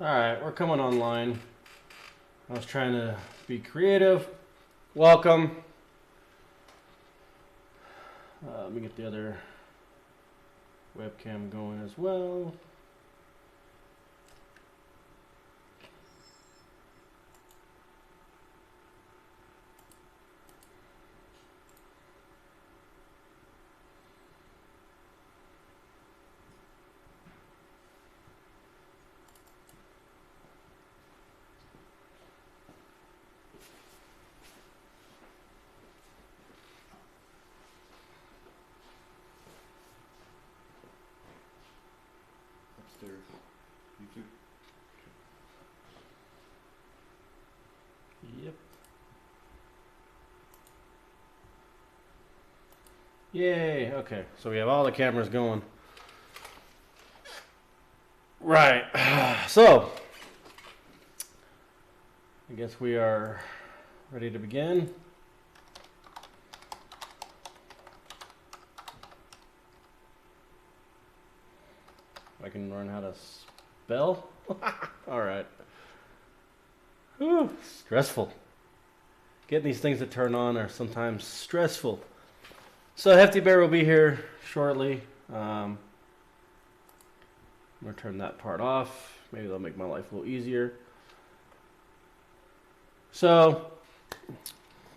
Alright, we're coming online. I was trying to be creative. Welcome. Let me get the other webcam going as well. Upstairs. YouTube. Yep. Yay. Okay, so we have all the cameras going. Right. So, I guess we are ready to begin. I can learn how to spell. All right. Whew, stressful. Getting these things to turn on are sometimes stressful. So Hefty Bear will be here shortly. I'm going to turn that part off. Maybe that'll make my life a little easier. So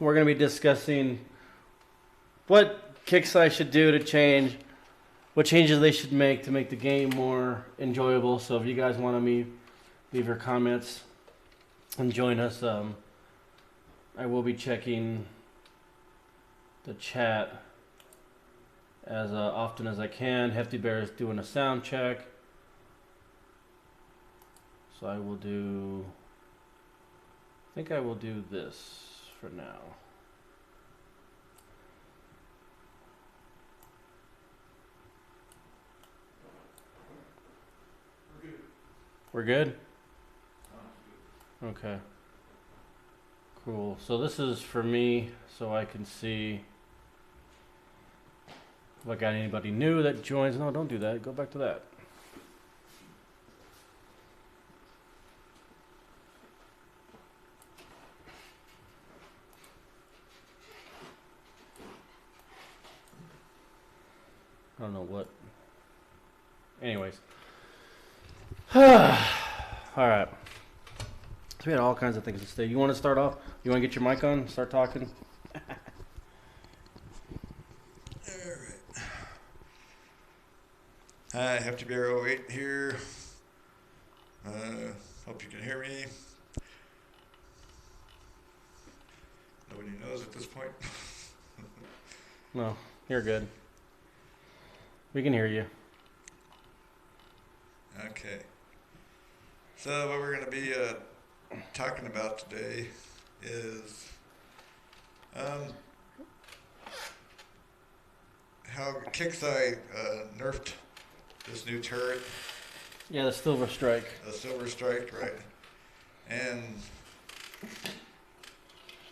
we're going to be discussing what Kixeye should do to change, what changes they should make to make the game more enjoyable. So if you guys want to leave your comments and join us, I will be checking the chat as often as I can. Hefty Bear is doing a sound check. So I think I will do this for now. We're good? Okay. Cool. So this is for me, so I can see if I got anybody new that joins. No, don't do that. Go back to that. I don't know what. Anyways. Alright. So we had all kinds of things to say. You want to start off? You want to get your mic on? Start talking? Alright. Hi, Hefty Bear 08 here. Hope you can hear me. Nobody knows at this point. No, you're good. We can hear you. Okay. So what we're going to be talking about today is how Kixeye nerfed this new turret. Yeah, the Silver Strike. The Silver Strike, right. And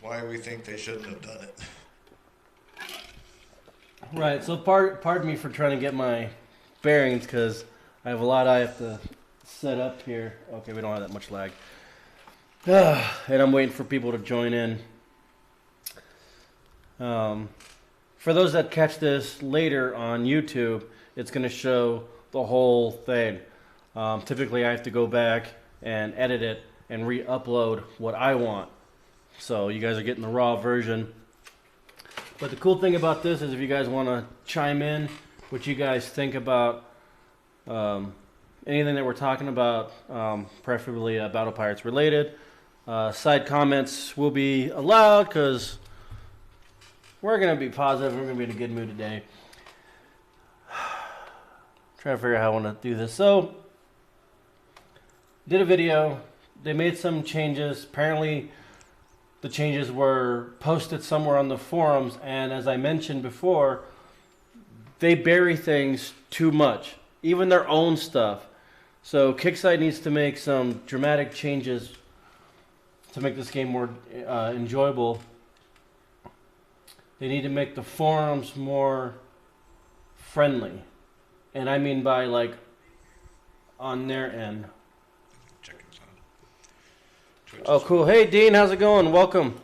why we think they shouldn't have done it. Right, so pardon me for trying to get my bearings because I have a lot I have to set up here. Okay, we don't have that much lag. And I'm waiting for people to join in. For those that catch this later on YouTube, it's going to show the whole thing. Typically, I have to go back and edit it and re-upload what I want. So you guys are getting the raw version. But the cool thing about this is if you guys want to chime in what you guys think about anything that we're talking about, preferably Battle Pirates related. Side comments will be allowed because we're going to be positive. We're going to be in a good mood today. Trying to figure out how I want to do this. So, did a video. They made some changes. Apparently, the changes were posted somewhere on the forums. And as I mentioned before, they bury things too much. Even their own stuff. So Kixeye needs to make some dramatic changes to make this game more enjoyable. They need to make the forums more friendly. And I mean by like on their end. Checking Twitch Oh, as cool. well. Hey, Dean, how's it going? Welcome.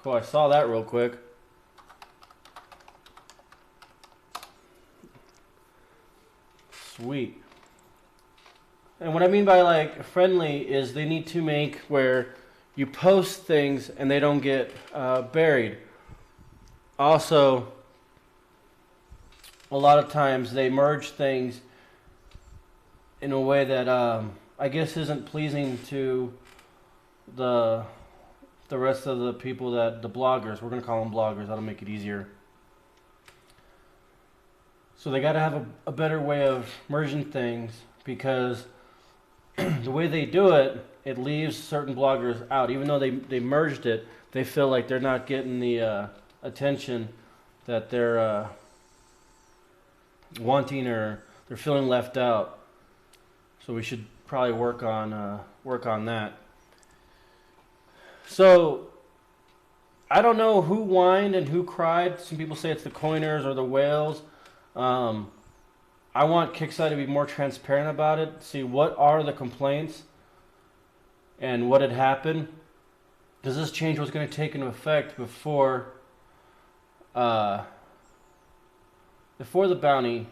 Cool, I saw that real quick. Sweet. And what I mean by like friendly is they need to make where you post things and they don't get buried. Also, a lot of times they merge things in a way that I guess isn't pleasing to the rest of the people that the bloggers. We're gonna call them bloggers. That'll make it easier. So they got to have a better way of merging things because the way they do it, it leaves certain bloggers out. Even though they merged it, they feel like they're not getting the attention that they're wanting, or they're feeling left out. So we should probably work on that. So I don't know who whined and who cried. Some people say it's the coiners or the whales. I want Kixeye to be more transparent about it. See what are the complaints and what had happened. Because this change was going to take into effect before the bounty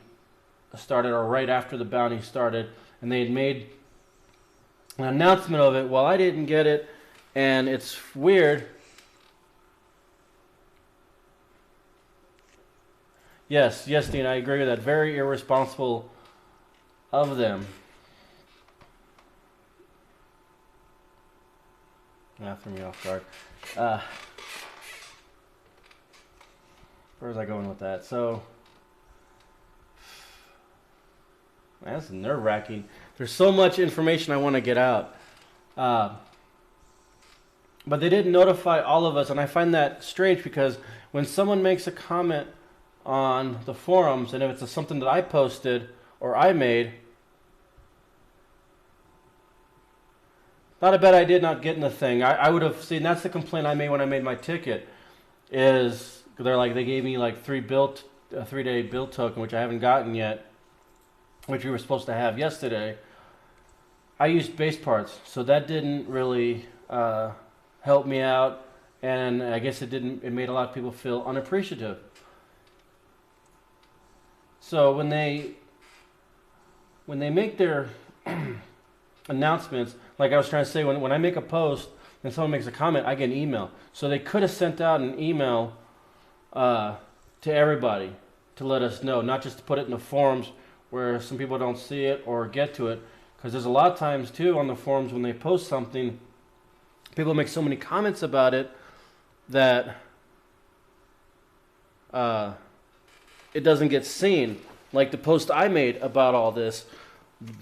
started, or right after the bounty started, and they had made an announcement of it. Well, I didn't get it, and it's weird. Yes, Dean, I agree with that. Very irresponsible of them. That threw me off guard. Where was I going with that? So, man, that's nerve-wracking. There's so much information I want to get out. But they didn't notify all of us, and I find that strange because when someone makes a comment on the forums, and if it's something that I posted or I made, not a bad idea not getting the thing. I would have seen, that's the complaint I made when I made my ticket, is they gave me like a 3-day build token, which I haven't gotten yet, which we were supposed to have yesterday. I used base parts, so that didn't really help me out, and I guess it made a lot of people feel unappreciative. So when they make their announcements, like I was trying to say, when I make a post and someone makes a comment, I get an email. So they could have sent out an email to everybody to let us know, not just to put it in the forums where some people don't see it or get to it. Because there's a lot of times too on the forums when they post something, people make so many comments about it that it doesn't get seen. Like the post I made about all this,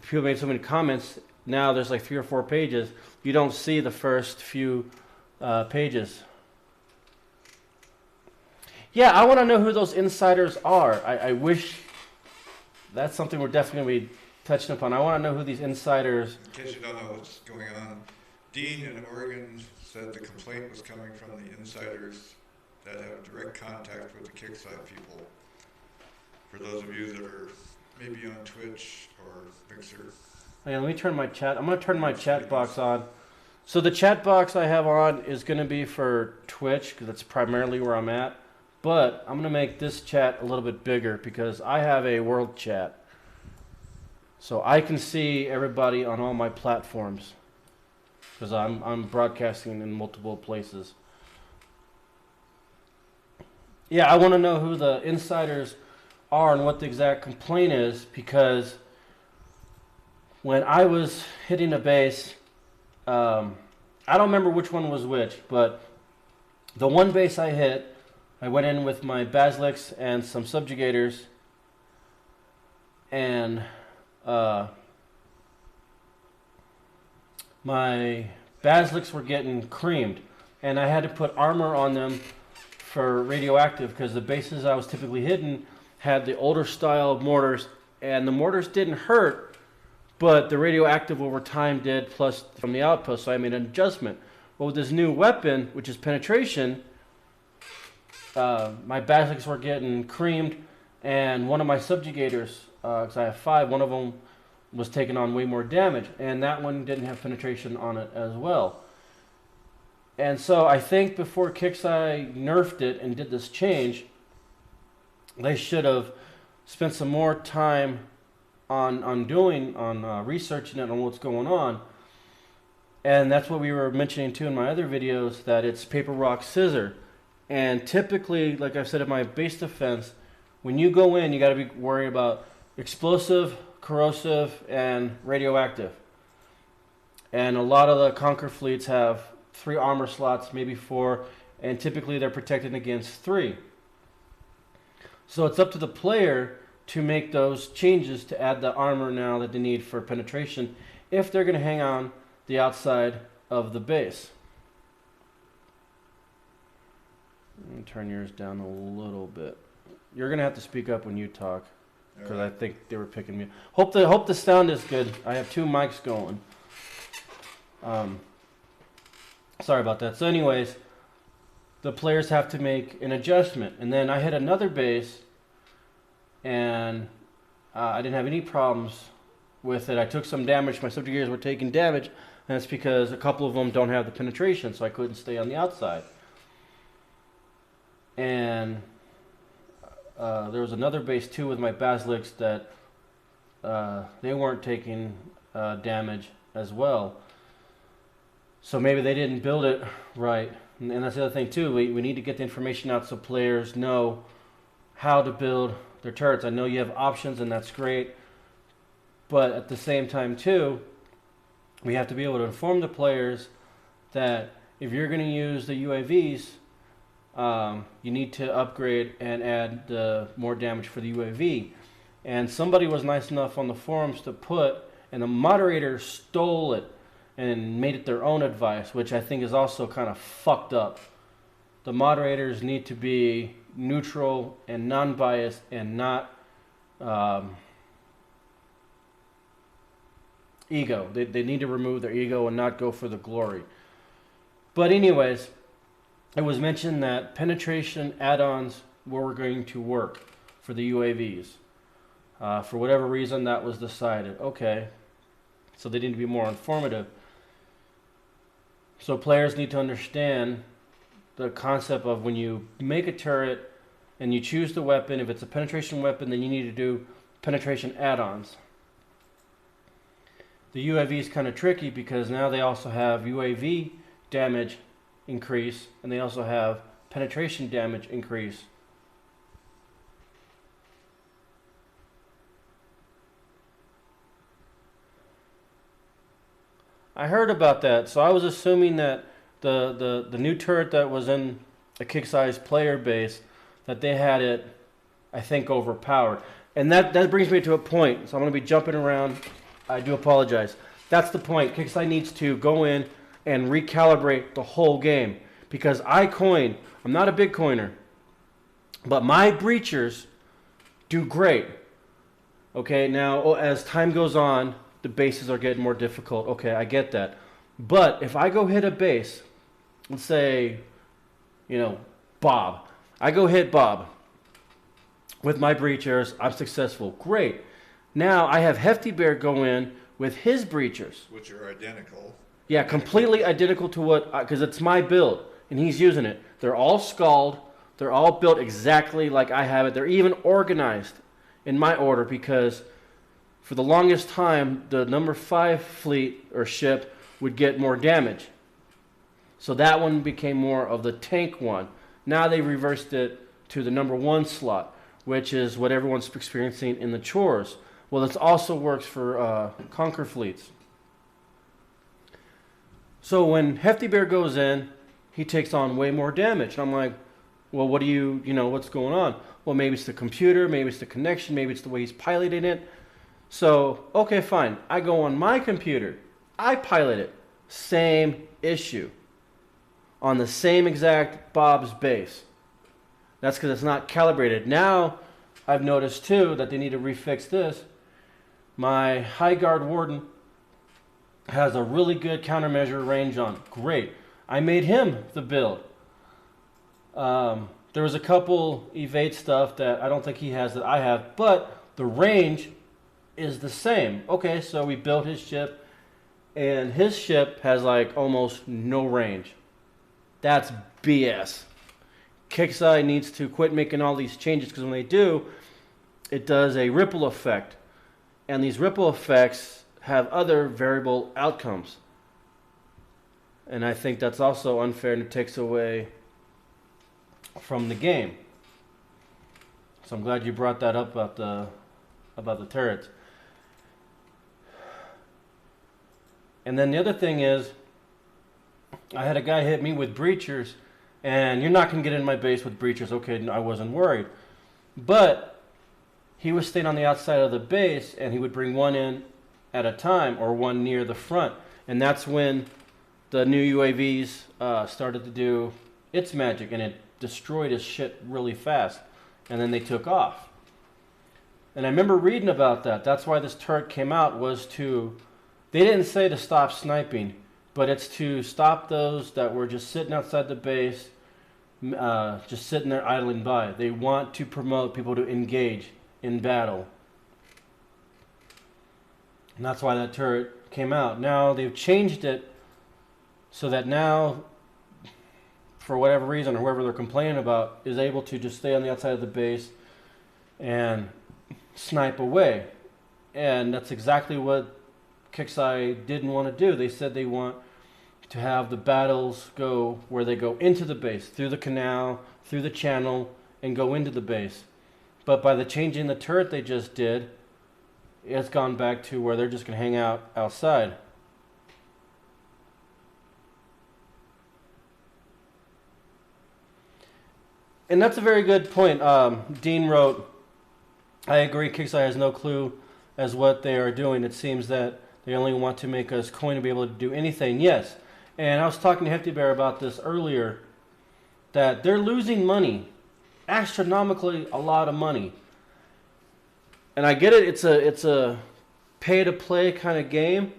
people made so many comments. Now there's like 3 or 4 pages. You don't see the first few pages. Yeah, I want to know who those insiders are. I wish that's something we're definitely going to be touching upon. I want to know who these insiders. In case you don't know what's going on, Dean in Oregon said the complaint was coming from the insiders that have direct contact with the Kixeye people. For those of you that are maybe on Twitch or Mixer. Yeah, let me turn my chat. I'm going to turn my chat box on. So the chat box I have on is going to be for Twitch because that's primarily where I'm at. But I'm going to make this chat a little bit bigger because I have a world chat. So I can see everybody on all my platforms because I'm broadcasting in multiple places. Yeah, I want to know who the insiders are and what the exact complaint is, because when I was hitting a base, I don't remember which one was which, but the one base I hit, I went in with my basilics and some subjugators, and my basilics were getting creamed, and I had to put armor on them for radioactive because the bases I was typically hitting had the older style of mortars, and the mortars didn't hurt, but the radioactive over time did, plus from the outpost, so I made an adjustment. Well, with this new weapon, which is penetration, my basilics were getting creamed, and one of my subjugators, because I have 5, one of them was taking on way more damage, and that one didn't have penetration on it as well. And so I think before Kixeye nerfed it and did this change, they should have spent some more time on researching it, on what's going on. And that's what we were mentioning too in my other videos, that it's paper, rock, scissor. And typically, like I've said in my base defense, when you go in, you got to be worried about explosive, corrosive, and radioactive. And a lot of the Conquer fleets have 3 armor slots, maybe 4, and typically they're protected against 3. So it's up to the player to make those changes to add the armor now that they need for penetration if they're going to hang on the outside of the base. Let me turn yours down a little bit. You're going to have to speak up when you talk, because I think they were picking me. Hope the sound is good. I have 2 mics going. Sorry about that. So anyways, the players have to make an adjustment. And then I hit another base, and I didn't have any problems with it. I took some damage. My subject gears were taking damage, and that's because a couple of them don't have the penetration, so I couldn't stay on the outside. And there was another base too with my basilics that they weren't taking damage as well. So maybe they didn't build it right. And that's the other thing too. We need to get the information out so players know how to build their turrets. I know you have options, and that's great. But at the same time too, we have to be able to inform the players that if you're going to use the UAVs, you need to upgrade and add more damage for the UAV. And somebody was nice enough on the forums to put, and the moderator stole it and made it their own advice, which I think is also kind of fucked up. The moderators need to be neutral and non-biased and not ego. They need to remove their ego and not go for the glory. But anyways, it was mentioned that penetration add-ons were going to work for the UAVs. For whatever reason, that was decided. Okay, so they need to be more informative. So players need to understand the concept of when you make a turret and you choose the weapon, if it's a penetration weapon, then you need to do penetration add-ons. The UAV is kind of tricky because now they also have UAV damage increase, and they also have penetration damage increase. I heard about that, so I was assuming that the new turret that was in a Kixeye's player base, that they had it, I think, overpowered. And that brings me to a point, so I'm going to be jumping around. I do apologize. That's the point. Kixeye needs to go in and recalibrate the whole game. Because I'm not a big coiner, but my breachers do great. Okay, now as time goes on, the bases are getting more difficult. Okay, I get that. But if I go hit a base, let's say, Bob. I go hit Bob with my breachers. I'm successful. Great. Now I have Hefty Bear go in with his breachers. Which are identical. Yeah, completely identical to what, because it's my build, and he's using it. They're all skulled. They're all built exactly like I have it. They're even organized in my order because for the longest time, the number 5 fleet or ship would get more damage. So that one became more of the tank one. Now they reversed it to the number 1 slot, which is what everyone's experiencing in the chores. Well, this also works for Conquer fleets. So when Hefty Bear goes in, he takes on way more damage. And I'm like, well, what do what's going on? Well, maybe it's the computer, maybe it's the connection, maybe it's the way he's piloting it. So, okay, fine. I go on my computer. I pilot it. Same issue. On the same exact Bob's base. That's because it's not calibrated. Now, I've noticed too that they need to refix this. My High Guard Warden has a really good countermeasure range on. Great. I made him the build. There was a couple evade stuff that I don't think he has that I have, but the range is the same. Okay, so we built his ship, and his ship has like almost no range. That's BS. Kixeye needs to quit making all these changes, because when they do, it does a ripple effect. And these ripple effects have other variable outcomes. And I think that's also unfair, and it takes away from the game. So I'm glad you brought that up about the turrets. And then the other thing is, I had a guy hit me with breachers, and you're not going to get in my base with breachers. Okay, I wasn't worried. But he was staying on the outside of the base, and he would bring one in at a time, or one near the front. And that's when the new UAVs started to do its magic, and it destroyed his shit really fast. And then they took off. And I remember reading about that. That's why this turret came out, was to... They didn't say to stop sniping, but it's to stop those that were just sitting outside the base, just sitting there idling by. They want to promote people to engage in battle. And that's why that turret came out. Now they've changed it so that now, for whatever reason, or whoever they're complaining about, is able to just stay on the outside of the base and snipe away. And that's exactly what Kixeye didn't want to do. They said they want to have the battles go where they go into the base, through the canal, through the channel, and go into the base. But by the changing the turret they just did, it's gone back to where they're just going to hang out outside. And that's a very good point. Dean wrote, I agree, Kixeye has no clue as what they are doing. It seems that they only want to make us coin to be able to do anything. Yes. And I was talking to Hefty Bear about this earlier, that they're losing money, astronomically a lot of money. And I get it, it's a pay-to-play kind of game,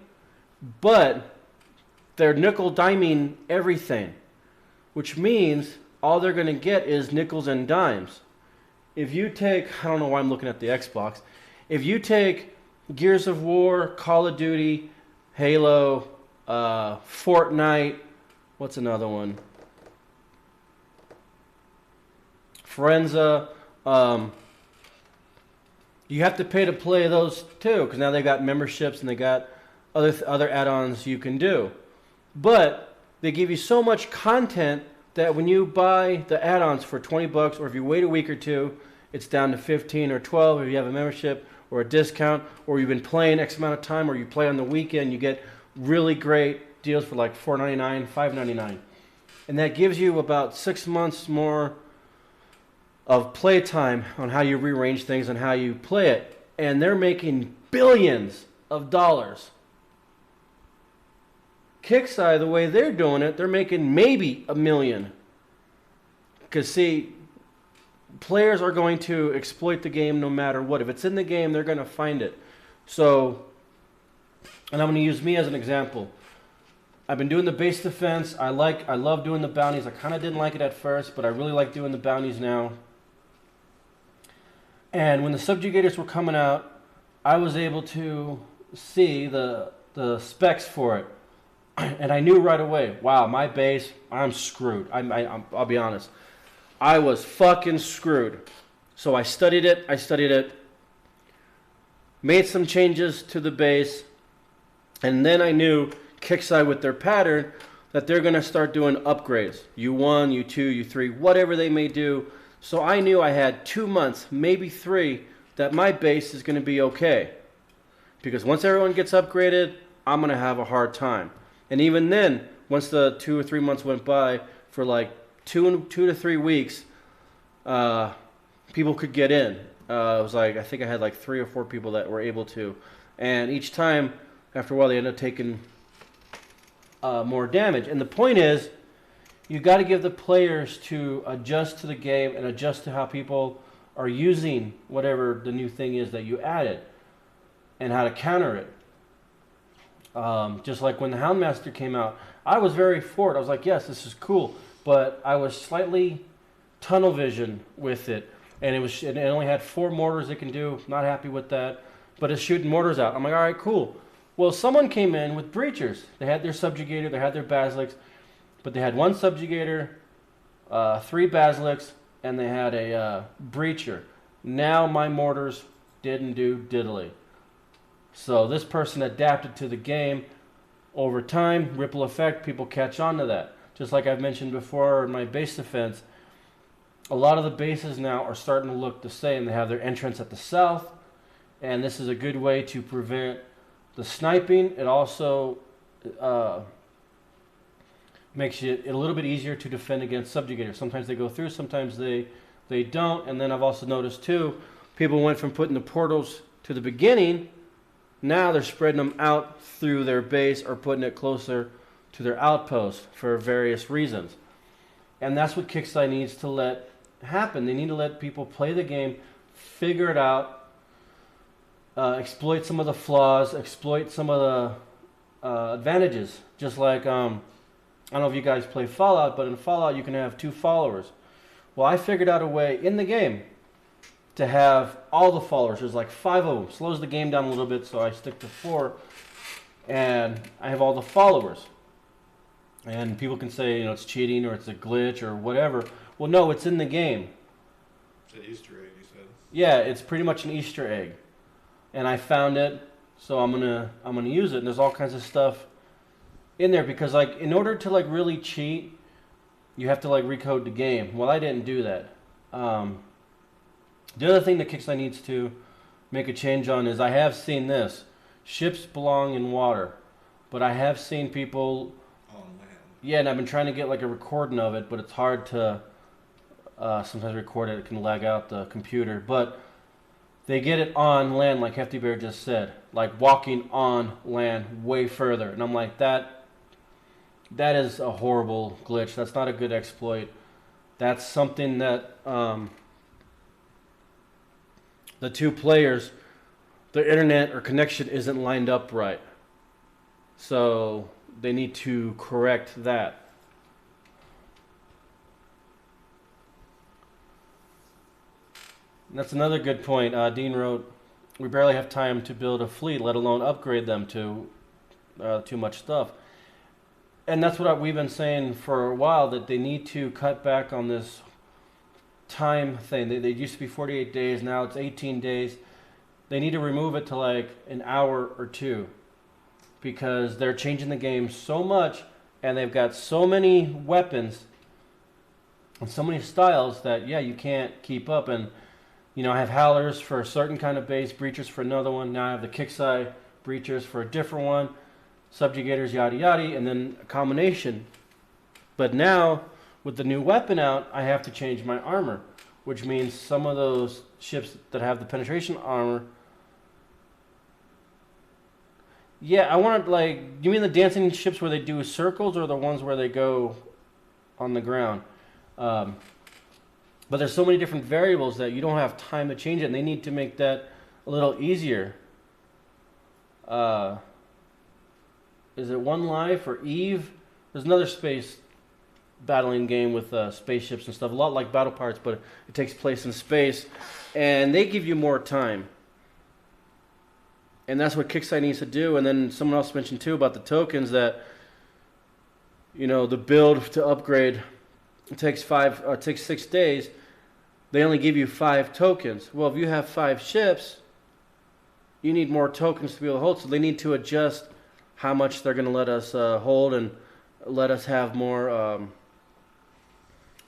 but they're nickel-diming everything, which means all they're going to get is nickels and dimes. If you take, I don't know why I'm looking at the Xbox, if you take Gears of War, Call of Duty, Halo, Fortnite, what's another one? Forenza. You have to pay to play those too, because now they got memberships and they got other add-ons you can do. But they give you so much content that when you buy the add-ons for $20, or if you wait a week or two, it's down to 15 or 12 if you have a membership or a discount, or you've been playing X amount of time, or you play on the weekend, you get really great deals for like $4.99, $5.99. And that gives you about 6 months more of playtime on how you rearrange things and how you play it. And they're making billions of dollars. Kixeye, the way they're doing it, they're making maybe $1 million. Because see, players are going to exploit the game no matter what. If it's in the game, they're going to find it. So, and I'm going to use me as an example. I've been doing the base defense. I love doing the bounties. I kind of didn't like it at first, but I really like doing the bounties now. And when the subjugators were coming out, I was able to see the specs for it. And I knew right away, wow, my base, I'm screwed. I'll be honest. I was fucking screwed. So I studied it, made some changes to the base, and then I knew Kixeye with their pattern that they're going to start doing upgrades. U1, U2, U3, whatever they may do. So I knew I had 2 months, maybe 3, that my base is going to be okay. Because once everyone gets upgraded, I'm going to have a hard time. And even then, once the 2 or 3 months went by, for like 2 to 3 weeks, people could get in. It was like, I think I had like 3 or 4 people that were able to. And each time, after a while, they ended up taking more damage. And the point is, you got to give the players to adjust to the game and adjust to how people are using whatever the new thing is that you added and how to counter it. Just like when the Houndmaster came out, I was very for it. I was like, yes, this is cool. But I was slightly tunnel vision with it. And it only had 4 mortars it can do. Not happy with that. but it's shooting mortars out. I'm like, all right, cool. Well, someone came in with breachers. They had their subjugator, they had their basilics, but they had one subjugator, 3 basilics, and they had a breacher. Now my mortars didn't do diddly. So this person adapted to the game. Over time, ripple effect, people catch on to that. Just like I've mentioned before in my base defense, a lot of the bases now are starting to look the same. They have their entrance at the south, and this is a good way to prevent the sniping. It also makes it a little bit easier to defend against subjugators. Sometimes they go through, sometimes they don't. And then I've also noticed too, people went from putting the portals to the beginning. Now they're spreading them out through their base or putting it closer to their outpost for various reasons. And that's what Kixeye needs to let happen. They need to let people play the game, figure it out, exploit some of the flaws, exploit some of the advantages. Just like, I don't know if you guys play Fallout, but in Fallout you can have 2 followers. Well, I figured out a way in the game to have all the followers. There's like 5 of them. Slows the game down a little bit, so I stick to 4. And I have all the followers. And people can say, you know, it's cheating or it's a glitch or whatever. Well, no, it's in the game. It's an Easter egg, you said. Yeah, it's pretty much an Easter egg. And I found it, so I'm gonna use it. And there's all kinds of stuff in there because, like, in order to like really cheat, you have to like recode the game. Well, I didn't do that. The other thing that Kixeye needs to make a change on is I have seen this. Ships belong in water, but I have seen people On land. Yeah, and I've been trying to get like a recording of it, but it's hard to sometimes record it. It can lag out the computer. But they get it on land, like Hefty Bear just said, like walking on land way further. And I'm like, that is a horrible glitch. That's not a good exploit. That's something that the 2 players, their internet or connection isn't lined up right. So they need to correct that. And that's another good point. Dean wrote, we barely have time to build a fleet, let alone upgrade them to too much stuff. And that's what we've been saying for a while, that they need to cut back on this time thing. They used to be 48 days, now it's 18 days. They need to remove it to like an hour or 2 because they're changing the game so much and they've got so many weapons and so many styles that, yeah, you can't keep up. And, you know, I have Howlers for a certain kind of base, Breachers for another one. Now I have the Kixeye Breachers for a different one, Subjugators, yada yada, and then a combination. But now, with the new weapon out, I have to change my armor, which means some of those ships that have the penetration armor. Yeah, I want to, like, you mean the dancing ships where they do circles or the ones where they go on the ground? But there's so many different variables that you don't have time to change it, and they need to make that a little easier. Is it One Life or Eve? There's another space battling game with spaceships and stuff, a lot like Battle Parts, but it takes place in space, and they give you more time. And that's what Kixeye needs to do. And then someone else mentioned too about the tokens that, you know, the build to upgrade, it takes 6 days. They only give you 5 tokens. Well, if you have 5 ships, you need more tokens to be able to hold. So they need to adjust how much they're going to let us hold and let us have more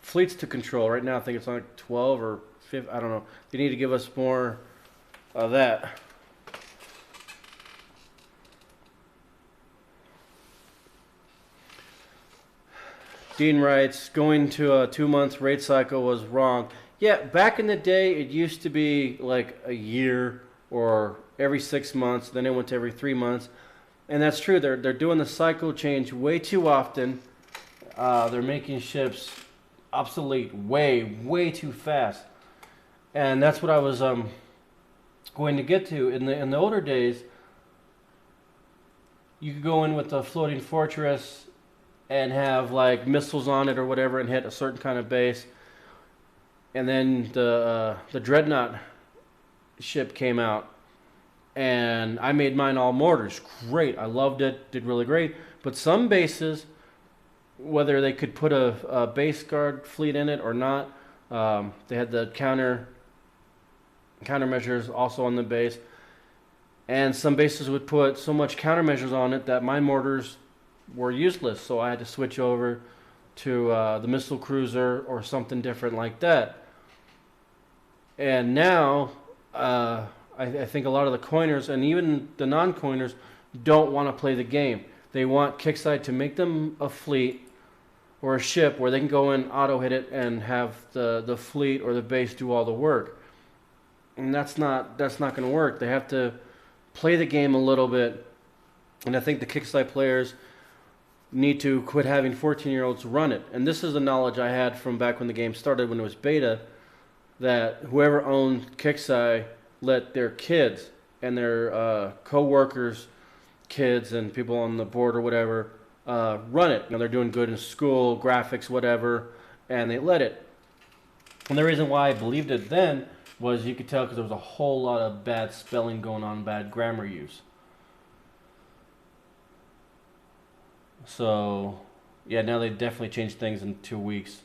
fleets to control. Right now, I think it's like 12 or 5. I don't know. They need to give us more of that. Dean writes, going to a 2-month raid cycle was wrong. Yeah, back in the day, it used to be like a year or every 6 months. Then it went to every 3 months. And that's true. They're doing the cycle change way too often. They're making ships obsolete way too fast. And that's what I was going to get to. In the older days, you could go in with a floating fortress and have like missiles on it or whatever and hit a certain kind of base. And then the dreadnought ship came out. and I made mine all mortars. Great, I loved it, did really great. But some bases, whether they could put a base guard fleet in it or not, they had the countermeasures also on the base, and some bases would put so much countermeasures on it that my mortars were useless. So I had to switch over to the missile cruiser or something different like that. And now, I think a lot of the coiners and even the non-coiners don't want to play the game. They want Kixeye to make them a fleet or a ship where they can go in, auto hit it, and have the fleet or the base do all the work. And that's not going to work. They have to play the game a little bit. And I think the Kixeye players need to quit having 14-year-olds run it. And this is the knowledge I had from back when the game started, when it was beta, that whoever owned Kixeye let their kids and their co-workers, kids and people on the board or whatever, run it. You know, they're doing good in school, graphics, whatever, and they let it. And the reason why I believed it then was you could tell because there was a whole lot of bad spelling going on, bad grammar use. So, yeah, now they definitely changed things in 2 weeks.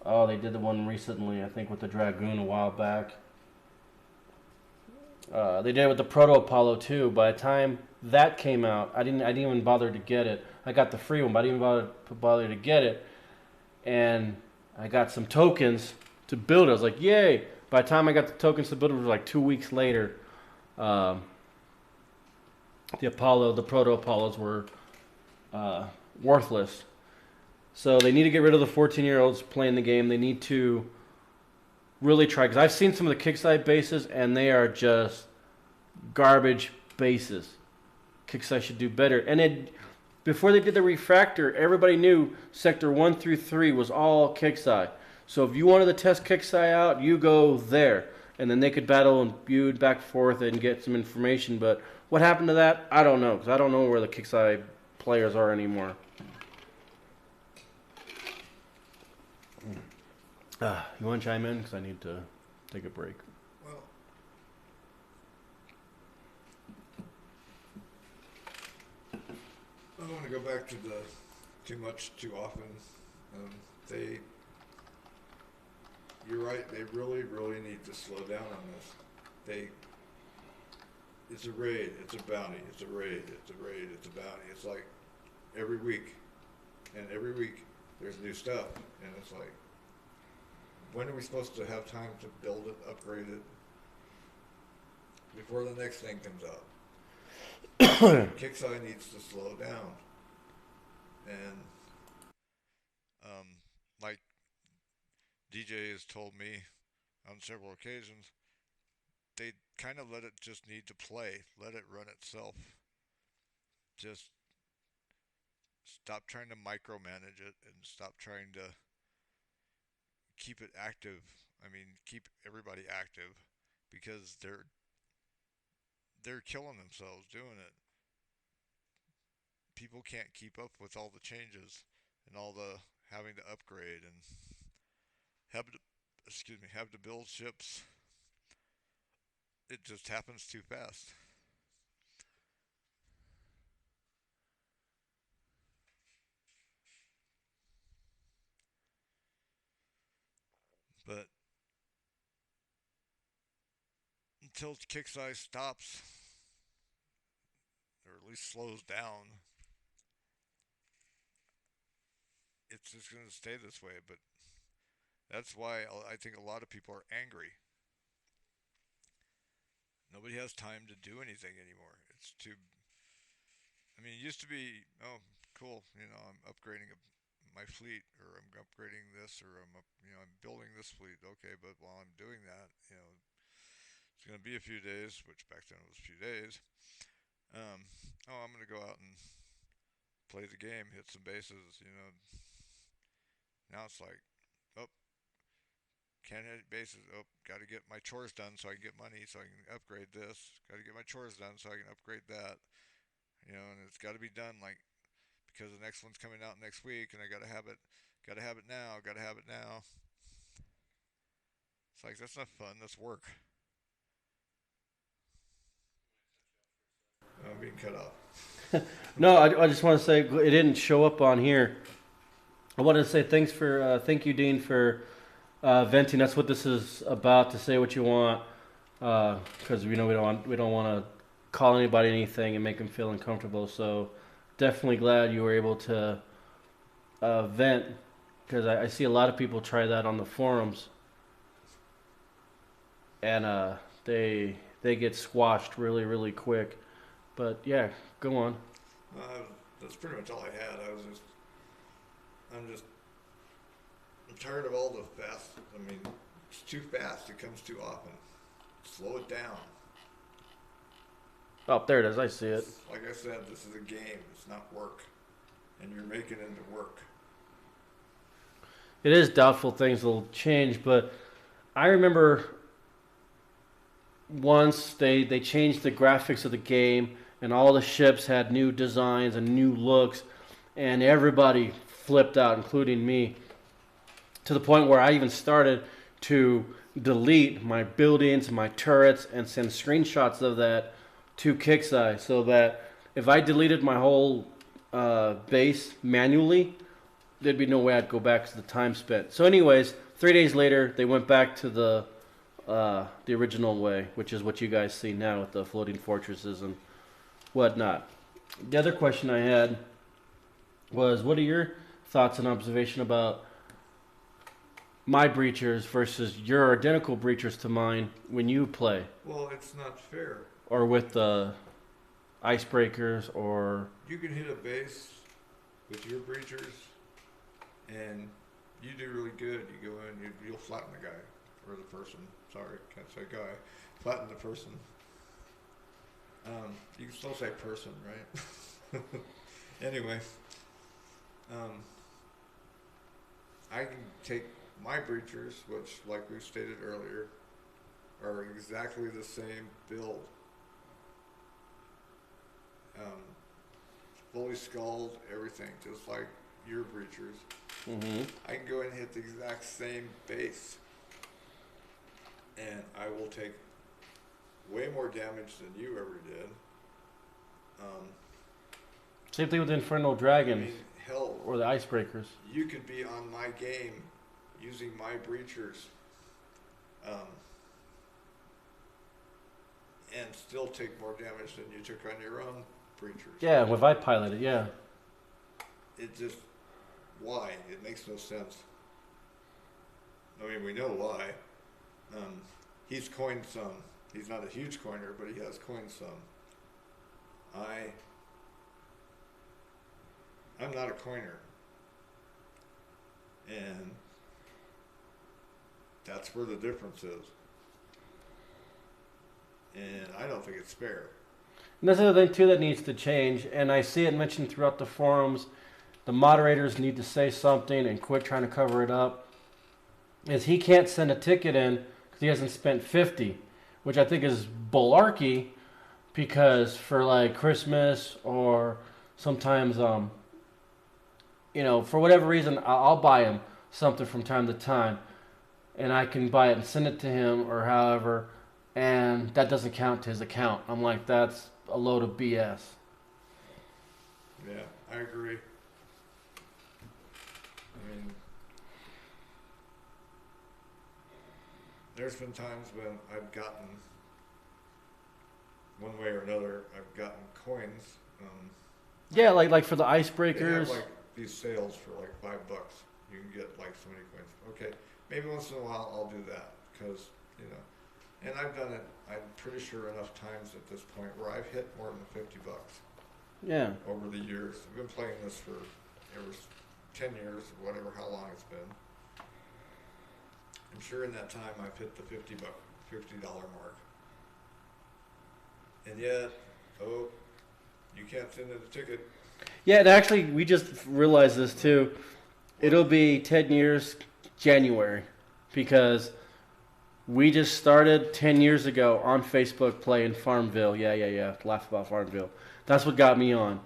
Oh, they did the one recently, I think, with the Dragoon a while back. They did it with the Proto Apollo too. By the time that came out, I didn't even bother to get it. I got the free one, but I didn't even bother to get it. And I got some tokens to build it. I was like, yay! By the time I got the tokens to build it, it was like 2 weeks later. Um, the Proto Apollos were worthless. So they need to get rid of the 14-year-olds playing the game. They need to really try, because I've seen some of the Kixeye bases and they are just garbage bases. Kixeye should do better. And before they did the refractor, everybody knew Sector 1 through 3 was all Kixeye. So if you wanted to test Kixeye out, you go there. And then they could battle and feud back and forth and get some information. But what happened to that? I don't know, because I don't know where the Kixeye players are anymore. You want to chime in? Because I need to take a break. Well, I don't want to go back to the too much too often. Um, they, you're right. They really, really need to slow down on this. It's a raid. It's a bounty. It's a raid. It's a raid. It's a bounty. It's like every week, and every week there's new stuff, and it's like, when are we supposed to have time to build it, upgrade it, before the next thing comes out? Kixeye needs to slow down. And like DJ has told me on several occasions, they kind of let it just need to play, let it run itself. Just stop trying to micromanage it and stop trying to keep it active. I mean, keep everybody active because they're killing themselves doing it. People can't keep up with all the changes and all the having to upgrade and have to have to build ships. It just happens too fast. But until Kixeye stops, or at least slows down, it's just going to stay this way. But that's why I think a lot of people are angry. Nobody has time to do anything anymore. It's too. I mean, it used to be, oh, cool. I'm upgrading my fleet, or I'm upgrading this, or I'm building this fleet. Okay, but while I'm doing that, it's going to be a few days, which back then it was a few days. Oh, I'm going to go out and play the game, hit some bases. Now it's like, oh, can't hit bases. Oh, got to get my chores done so I can get money so I can upgrade this. Got to get my chores done so I can upgrade that. And it's got to be done like because the next one's coming out next week, and I got to have it. Got to have it now. Got to have it now. It's like that's not fun. That's work. I'm being cut off. No, I just want to say it didn't show up on here. I wanted to say thank you, Dean, for venting. That's what this is about. To say what you want, because we don't want to call anybody anything and make them feel uncomfortable. So definitely glad you were able to vent, because I see a lot of people try that on the forums, and they get squashed really really quick. But yeah, go on. That's pretty much all I had. I'm tired of all the fast. I mean, it's too fast. It comes too often. Slow it down. Oh, there it is. I see it. Like I said, this is a game. It's not work. And you're making it into work. It is doubtful things will change, but I remember once they changed the graphics of the game, and all the ships had new designs and new looks, and everybody flipped out, including me, to the point where I even started to delete my buildings, my turrets, and send screenshots of that to Kixeye, so that if I deleted my whole base manually, there'd be no way I'd go back to the time spent. So anyways, 3 days later, they went back to the original way, which is what you guys see now with the floating fortresses and whatnot. The other question I had was, what are your thoughts and observation about my breachers versus your identical breachers to mine when you play? Well, it's not fair. Or with the icebreakers, or... You can hit a base with your breachers, and you do really good. You go in, you'll flatten the guy, or the person. Sorry, can't say guy. Flatten the person. You can still say person, right? Anyway, I can take my breachers, which, like we stated earlier, are exactly the same build. Fully skulled, everything, just like your breachers. Mm-hmm. I can go in and hit the exact same base, and I will take way more damage than you ever did. Same thing with the Infernal Dragons, I mean, hell, or the icebreakers. you could be on my game using my breachers, and still take more damage than you took on your own breachers. Yeah, if I pilot it, yeah. It just, why? It makes no sense. I mean, we know why. He's coined some. He's not a huge coiner, but he has coined some. I'm not a coiner. And that's where the difference is. And I don't think it's fair. And that's another thing, too, that needs to change. And I see it mentioned throughout the forums. The moderators need to say something and quit trying to cover it up. Is he can't send a ticket in because he hasn't spent 50, which I think is bularchy, because for like Christmas or sometimes, for whatever reason, I'll buy him something from time to time, and I can buy it and send it to him or however, and that doesn't count to his account. I'm like, that's a load of BS. Yeah, I agree. I mean, there's been times when I've gotten, one way or another, I've gotten coins. Yeah, like for the They icebreakers. have like these sales for like $5. You can get like so many coins. Okay, maybe once in a while I'll do that because, and I've done it, I'm pretty sure enough times at this point where I've hit more than $50 Yeah. over the years. I've been playing this for ever 10 years, or whatever, how long it's been. I'm sure in that time I've hit the $50 mark. And yet, you can't send in a ticket. Yeah, and actually, we just realized this too. It'll be 10 years January, because we just started 10 years ago on Facebook playing Farmville. Yeah. Laugh about Farmville. That's what got me on.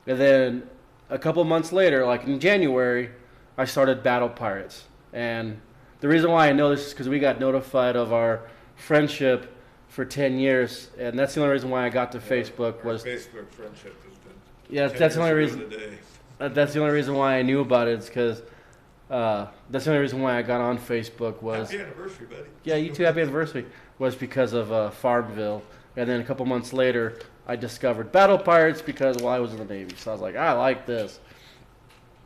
And then a couple months later, like in January, I started Battle Pirates. And the reason why I know this is because we got notified of our friendship for 10 years, and that's the only reason why I got to Facebook Our was Facebook friendship has been. yeah, 10 that's the only years ago reason. today. That's the only reason why I knew about it. Is because that's the only reason why I got on Facebook was Happy anniversary, buddy. yeah, you too, happy anniversary, was because of Farmville, and then a couple months later I discovered Battle Pirates because well I was in the Navy, so I was like I like this.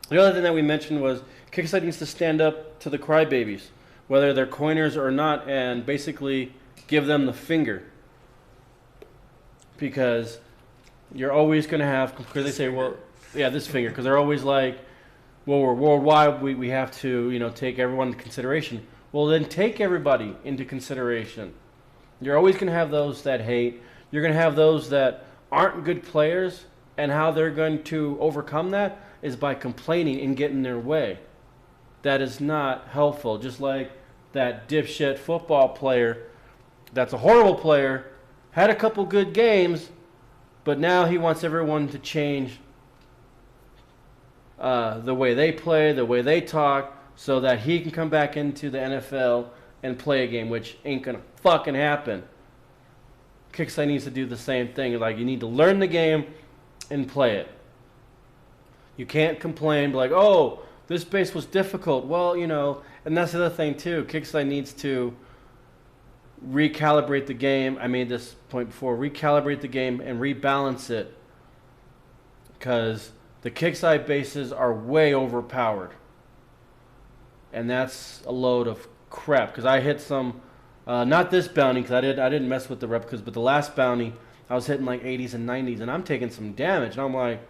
The other thing that we mentioned was Kixeye needs to stand up to the crybabies, whether they're coiners or not, and basically give them the finger. Because you're always going to have, because they say, well, yeah, this finger, because they're always like, well, we're worldwide, we have to, take everyone into consideration. Well, then take everybody into consideration. You're always going to have those that hate. You're going to have those that aren't good players, and how they're going to overcome that is by complaining and getting their way. That is not helpful. Just like that dipshit football player that's a horrible player, had a couple good games, but now he wants everyone to change the way they play, the way they talk, so that he can come back into the NFL and play a game, which ain't gonna fucking happen. Kixeye needs to do the same thing. Like, you need to learn the game and play it. You can't complain, be like, oh, this base was difficult. Well, and that's the other thing too. Kixeye needs to recalibrate the game. I made this point before. Recalibrate the game and rebalance it, because the Kixeye bases are way overpowered, and that's a load of crap. Because I hit some, not this bounty, because I didn't mess with the replicas, but the last bounty I was hitting like 80s and 90s, and I'm taking some damage, and I'm like,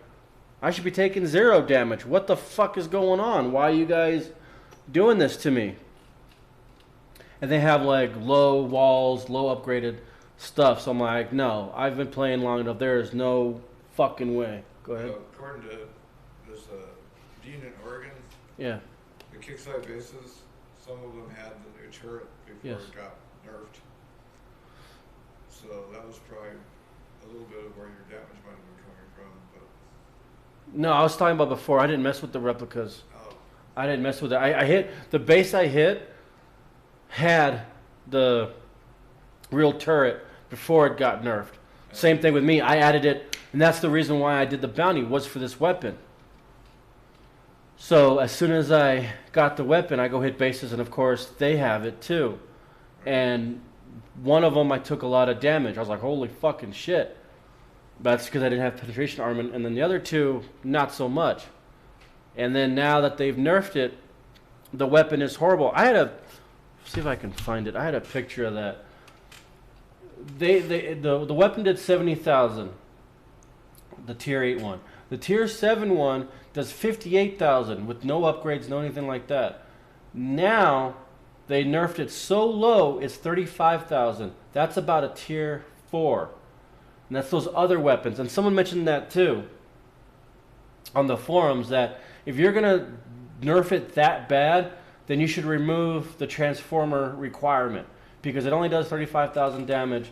I should be taking 0 damage. What the fuck is going on? Why are you guys doing this to me? And they have like low walls, low upgraded stuff. So I'm like, no, I've been playing long enough. There is no fucking way. Go ahead. According to this Dean in Oregon, Yeah. the Kixeye bases, some of them had the new turret before Yes. it got nerfed. So that was probably a little bit of where your damage might have been coming from. But No, I was talking about before. I didn't mess with the replicas. oh, I didn't mess with it. I hit the base I hit had the real turret before it got nerfed. Same thing with me. I added it, and that's the reason why I did the bounty, was for this weapon. So as soon as I got the weapon, I go hit bases, and of course they have it too. And one of them I took a lot of damage. I was like, holy fucking shit. That's because I didn't have penetration armor, and then the other two, not so much. And then now that they've nerfed it, the weapon is horrible. See if I can find it. I had a picture of that. The weapon did 70,000. The tier 8 one. The tier 7 one does 58,000 with no upgrades, no anything like that. Now they nerfed it so low, it's 35,000. That's about a tier 4. And that's those other weapons. And someone mentioned that too on the forums, that if you're gonna nerf it that bad, then you should remove the transformer requirement, because it only does 35,000 damage,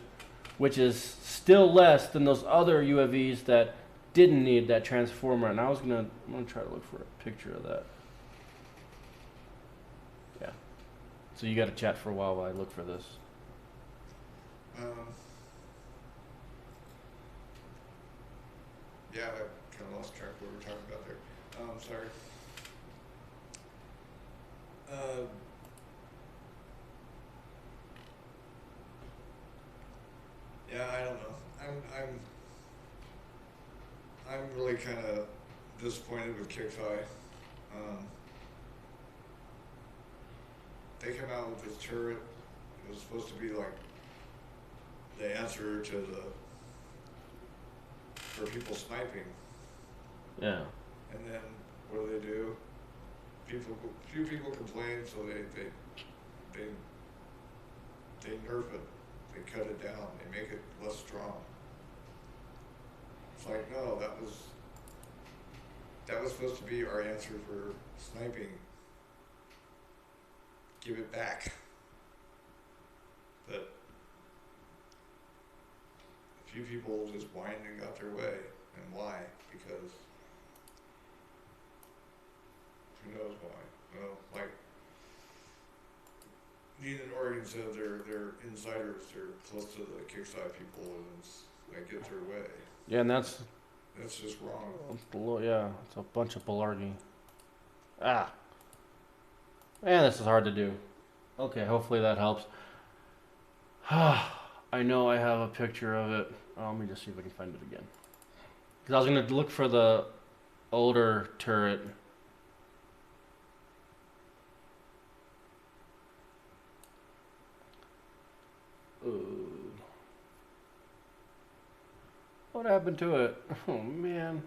which is still less than those other UAVs that didn't need that transformer. And I'm gonna try to look for a picture of that. Yeah. So you got to chat for a while I look for this. yeah, I kind of lost track of what we were talking about there. Sorry. Yeah, I don't know. I'm really kind of disappointed with Kixeye. They come out with this turret. It was supposed to be like the answer to for people sniping. Yeah. And then what do? Few people complain, so they nerf it. They cut it down. They make it less strong. It's like, no, that was supposed to be our answer for sniping. Give it back. But a few people just whined and got their way. And why? Because who knows why? Well, like, Dean and Oregon said they're insiders. They're close to the Kixeye people, and they get their way. Yeah, and that's just wrong. Yeah, it's a bunch of baloney. Ah, man, this is hard to do. Okay, hopefully that helps. I know I have a picture of it. Let me just see if I can find it again. Because I was going to look for the older turret. Ooh. What happened to it? Oh, man.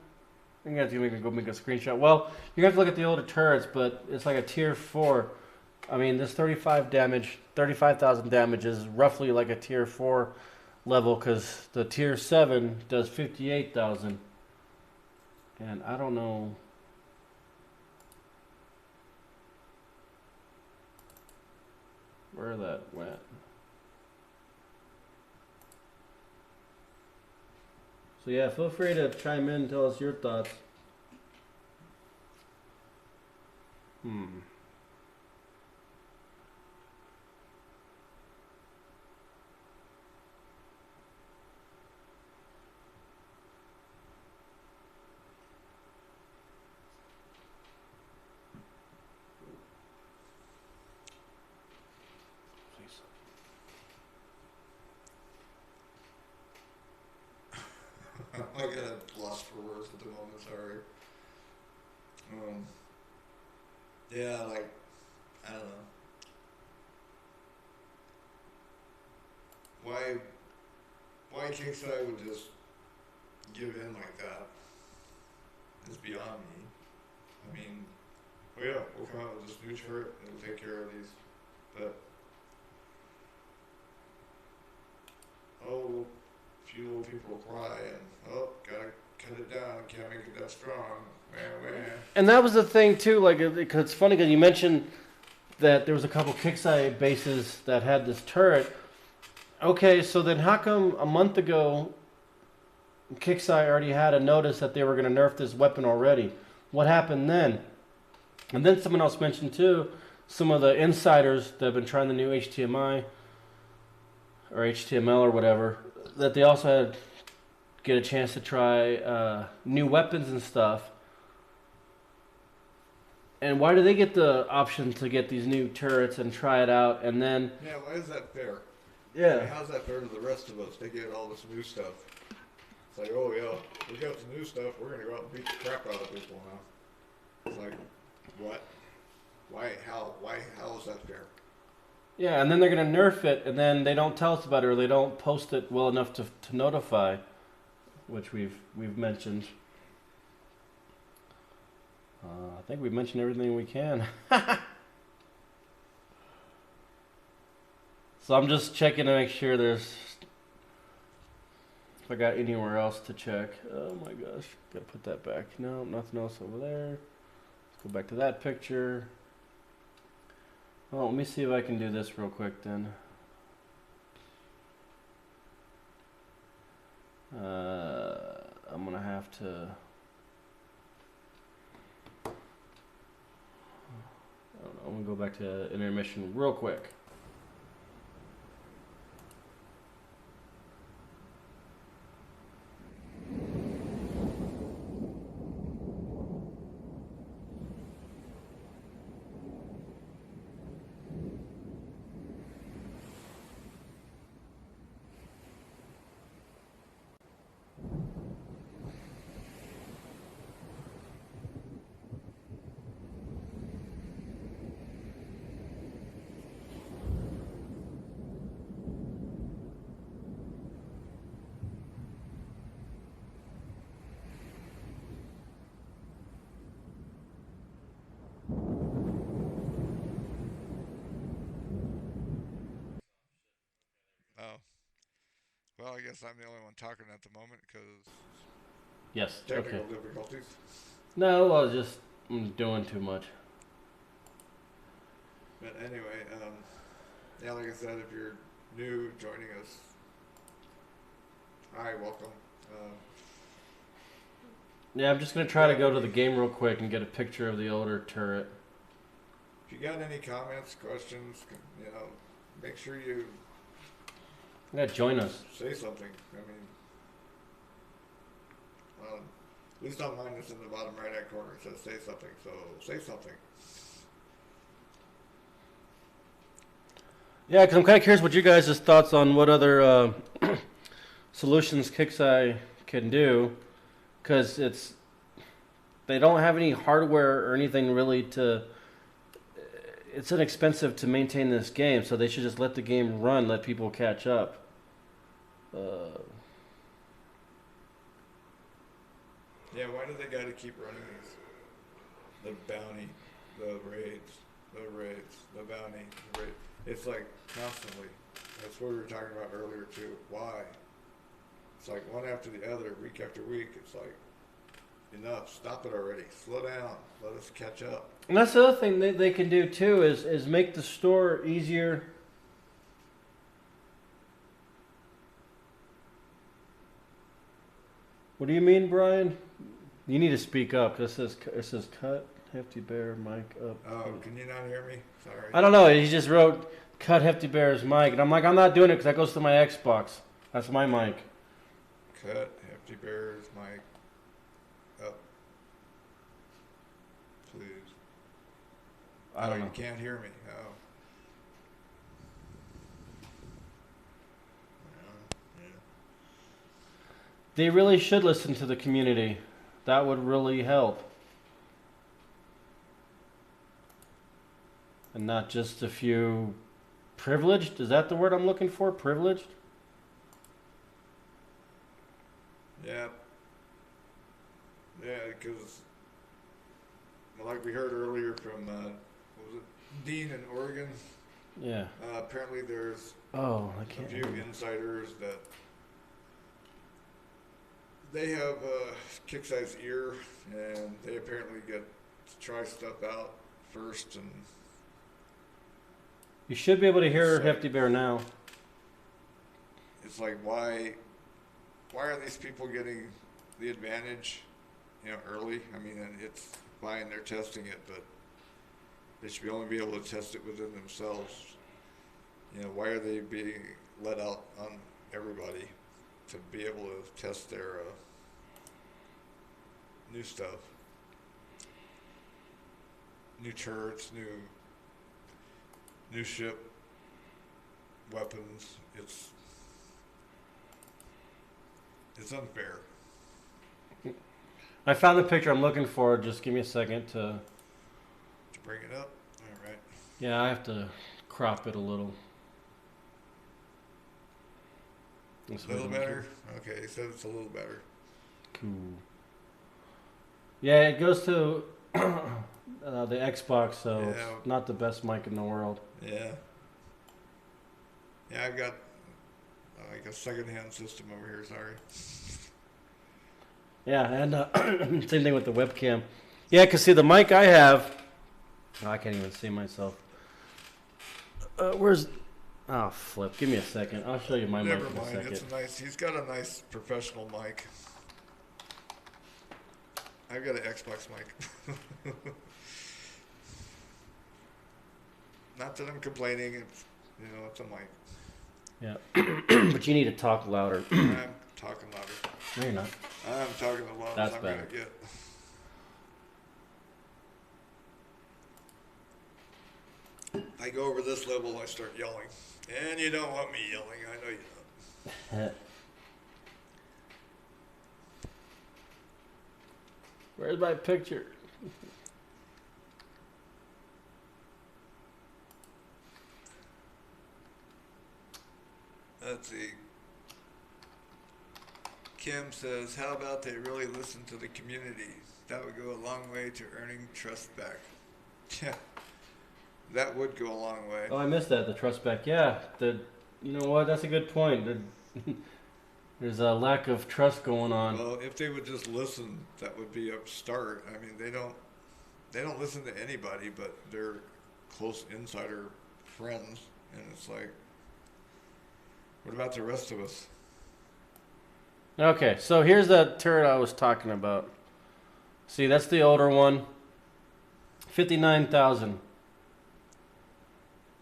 I think that's going to go make a screenshot. Well, you have to look at the older turrets, but it's like a tier 4. I mean, this 35,000 damage is roughly like a tier 4 level, because the tier 7 does 58,000. And I don't know. Where that went. So yeah, feel free to chime in and tell us your thoughts. I get lost for words at the moment. Sorry. Yeah, like I don't know. Why Kixeye would just give in like that is beyond me. I mean, oh yeah, we'll come out with this new turret and we'll take care of these, but few little people cry and gotta cut it down, can't make it that strong. And that was the thing too, like, because it's funny because you mentioned that there was a couple Kixeye bases that had this turret. Okay, so then how come a month ago Kixeye already had a notice that they were going to nerf this weapon already? What happened then? And then someone else mentioned too, some of the insiders that have been trying the new HTML or whatever, that they also had get a chance to try new weapons and stuff. And why do they get the option to get these new turrets and try it out, and then... Yeah, why is that fair? Yeah. I mean, how's that fair to the rest of us? They get all this new stuff. It's like, oh yeah, we got some new stuff, we're gonna go out and beat the crap out of people now. It's like, what? Why, how is that fair? Yeah, and then they're gonna nerf it, and then they don't tell us about it, or they don't post it well enough to notify, which we've mentioned. I think we've mentioned everything we can. So I'm just checking to make sure if I got anywhere else to check. Oh my gosh, gotta put that back. No, nothing else over there. Let's go back to that picture. Oh, let me see if I can do this real quick then. I'm gonna have to... I don't know, I'm gonna go back to intermission real quick. Oh. Well, I guess I'm the only one talking at the moment because Yes, technical okay. difficulties. No, I was just doing too much. But anyway, yeah, like I said, if you're new joining us, hi, welcome. Yeah, I'm just gonna try to go to the game real quick and get a picture of the older turret. If you got any comments, questions, make sure you You gotta join us. say something. I mean, at least on mine, it's in the bottom right-hand corner. It says say something, so say something. Yeah, because I'm kind of curious what you guys' thoughts on what other solutions Kixeye can do, because they don't have any hardware or anything really to. It's inexpensive to maintain this game, so they should just let the game run, let people catch up. Yeah, why do they got to keep running these? The bounty, the raids, the bounty, the raid. It's like constantly. That's what we were talking about earlier too. Why? It's like one after the other, week after week. It's like, enough. Stop it already. Slow down. Let us catch up. And that's the other thing they can do too is make the store easier. What do you mean, Brian? You need to speak up. It says cut Hefty Bear mic up. Oh, can you not hear me? Sorry. I don't know. He just wrote cut Hefty Bear's mic, and I'm like, I'm not doing it because that goes to my Xbox. That's my mic. Cut Hefty Bear's mic up, please. I don't know. You can't hear me. Oh. Yeah. They really should listen to the community. That would really help. And not just a few privileged. Is that the word I'm looking for? Privileged? Yeah. Yeah, because like we heard earlier from what was it, Dean in Oregon. Yeah. Apparently, there's Oh, I a can't. few insiders that they have Kixeye's ear, and they apparently get to try stuff out first, and You should be able to hear So- Hefty Bear now. it's like why are these people getting the advantage, early? I mean, and it's fine they're testing it, but they should only be able to test it within themselves. Why are they being let out on everybody to be able to test their new stuff, new turrets, new ship, weapons? It's unfair. I found the picture I'm looking for. Just give me a second to. To bring it up, all right. Yeah, I have to crop it a little. A little better. Okay, he said it's a little better. Cool. Yeah, it goes to the Xbox, so Yeah. it's not the best mic in the world. Yeah. Yeah, I've got like a second-hand system over here. Sorry. Yeah, and same thing with the webcam. Yeah, because see, the mic I have, I can't even see myself. Where's? Oh, flip. Give me a second. I'll show you my Never mic in a mind. second. It's nice. He's got a nice professional mic. I've got an Xbox mic. Not that I'm complaining. It's it's a mic. Yeah, but you need to talk louder. I'm talking louder. No, you're not. I'm talking the loudest That's I'm better. gonna get. I go over this level, I start yelling, and you don't want me yelling. I know you don't. Where's my picture? Let's see. Kim says, how about they really listen to the community? That would go a long way to earning trust back. Yeah, that would go a long way. Oh, I missed that. The trust back. Yeah, you know what? That's a good point. There's a lack of trust going on. Well, if they would just listen, that would be a start. I mean, they don't listen to anybody but their close insider friends, and it's like, what about the rest of us? Okay, so here's that turret I was talking about. See, that's the older one. 59,000.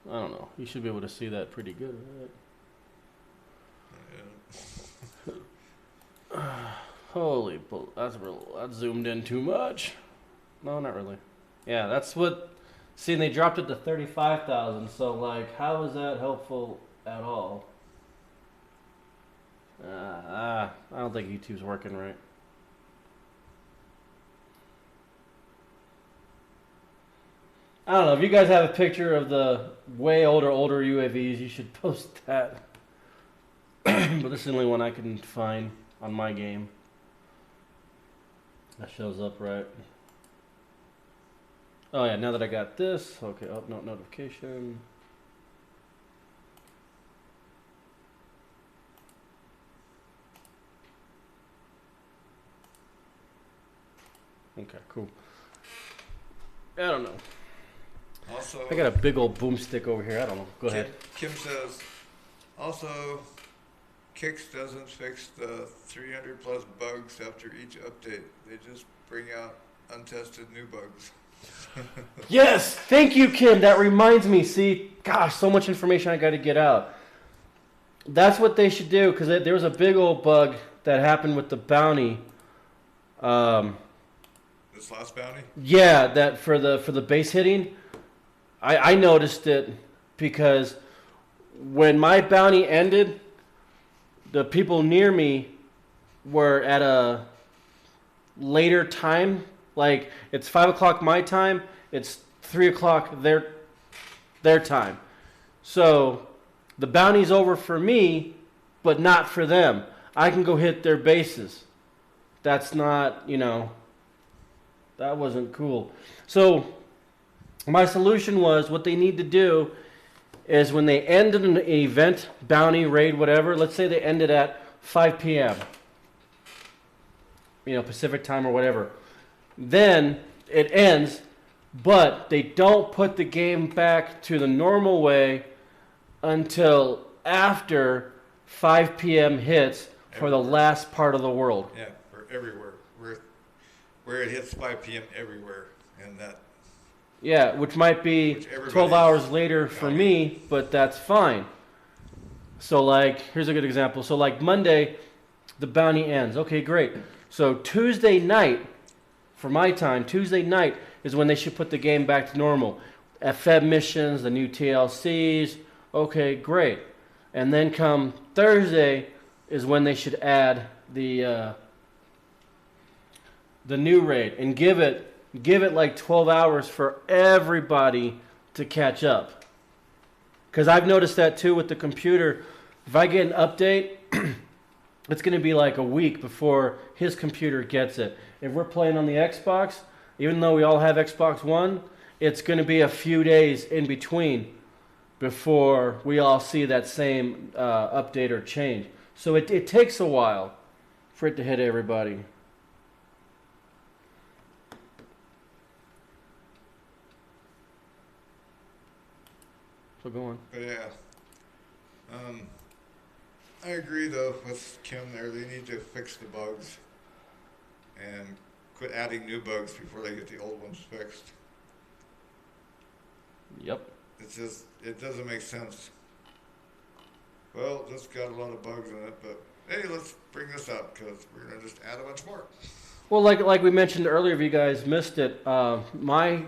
I don't know. You should be able to see that pretty good, right? Holy bull! That's zoomed in too much. No, not really. Yeah, that's what. See, and they dropped it to 35,000. So, like, how is that helpful at all? I don't think YouTube's working right. I don't know. If you guys have a picture of the way older UAVs, you should post that. But this is the only one I can find on my game that shows up right. Oh yeah, now that I got this, okay, oh no, notification. Okay, cool. I don't know. Also, I got a big old boomstick over here. I don't know. Go ahead. Kim says, also, Kix doesn't fix the 300 plus bugs after each update. They just bring out untested new bugs. Yes, thank you, Kim. That reminds me. See, gosh, so much information I got to get out. That's what they should do, because there was a big old bug that happened with the bounty. This last bounty? Yeah, that for the base hitting. I noticed it because when my bounty ended, the people near me were at a later time. Like, it's 5 o'clock my time, it's 3 o'clock their time. So the bounty's over for me, but not for them. I can go hit their bases. That's not, that wasn't cool. So my solution was, what they need to do is when they end an event, bounty, raid, whatever, let's say they ended at 5 p.m., Pacific time or whatever. Then it ends, but they don't put the game back to the normal way until after 5 p.m. hits for the last part of the world. Yeah, for everywhere. Where it hits 5 p.m. everywhere. And that. Yeah, which might be 12 hours later for me, but that's fine. So, like, here's a good example. So, like, Monday, the bounty ends. Okay, great. So, Tuesday night, for my time, Tuesday night is when they should put the game back to normal. FEB missions, the new TLCs. Okay, great. And then come Thursday is when they should add the new raid and give it like 12 hours for everybody to catch up. Because I've noticed that too with the computer. If I get an update, it's going to be like a week before his computer gets it. If we're playing on the Xbox, even though we all have Xbox One, it's going to be a few days in between before we all see that same update or change. So it takes a while for it to hit everybody. So go on. But yeah. I agree though with Kim there. They need to fix the bugs and quit adding new bugs before they get the old ones fixed. Yep. It's just, it doesn't make sense. Well, this got a lot of bugs in it, but hey, let's bring this up because we're going to just add a bunch more. Well, like we mentioned earlier, if you guys missed it, my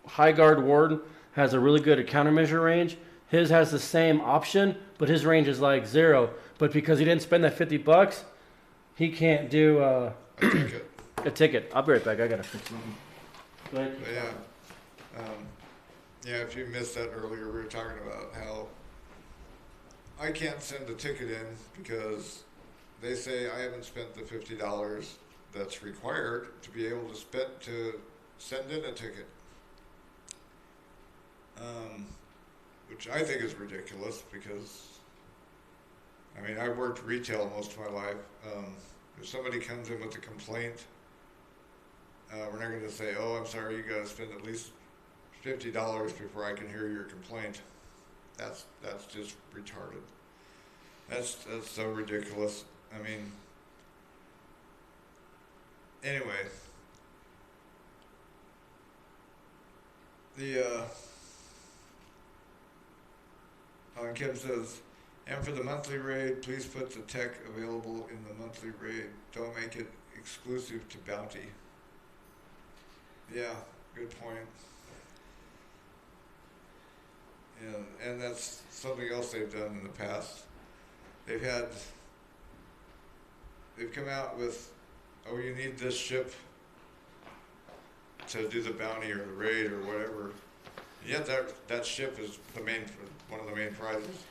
High Guard Ward has a really good countermeasure range. His has the same option, but his range is like 0. But because he didn't spend that $50, he can't do A ticket. a ticket. I'll be right back. I gotta fix something. Go ahead. But yeah, if you missed that earlier, we were talking about how I can't send a ticket in because they say I haven't spent the $50 that's required to be able to send in a ticket. Which I think is ridiculous because, I mean, I've worked retail most of my life. If somebody comes in with a complaint, we're not going to say, oh, I'm sorry, you got to spend at least $50 before I can hear your complaint. That's just retarded. That's so ridiculous. I mean, anyway, Kim says, and for the monthly raid, please put the tech available in the monthly raid. Don't make it exclusive to bounty. Yeah, good point. And that's something else they've done in the past. They've come out with, oh, you need this ship to do the bounty or the raid or whatever. Yet that ship is one of the main prizes.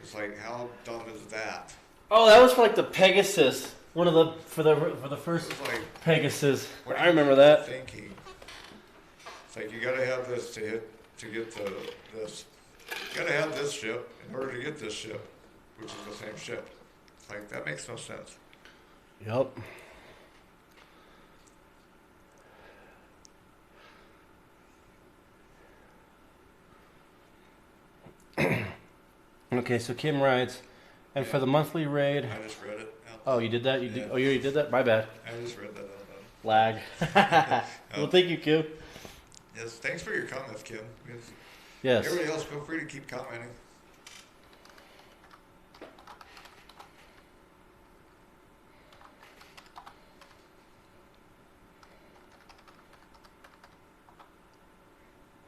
It's like, how dumb is that? Oh, that was for like the Pegasus. For the first like, Pegasus. I remember that. Thinking. It's like you gotta have this to get this. You gotta have this ship in order to get this ship, which is the same ship. It's like, that makes no sense. Yep. Okay, so Kim writes, and for the monthly raid. I just read it. Oh, you did that? Oh, you already did that? My bad. I just read that out loud. Lag. Well, thank you, Kim. Yes, thanks for your comments, Kim. Yes. Everybody else, feel free to keep commenting.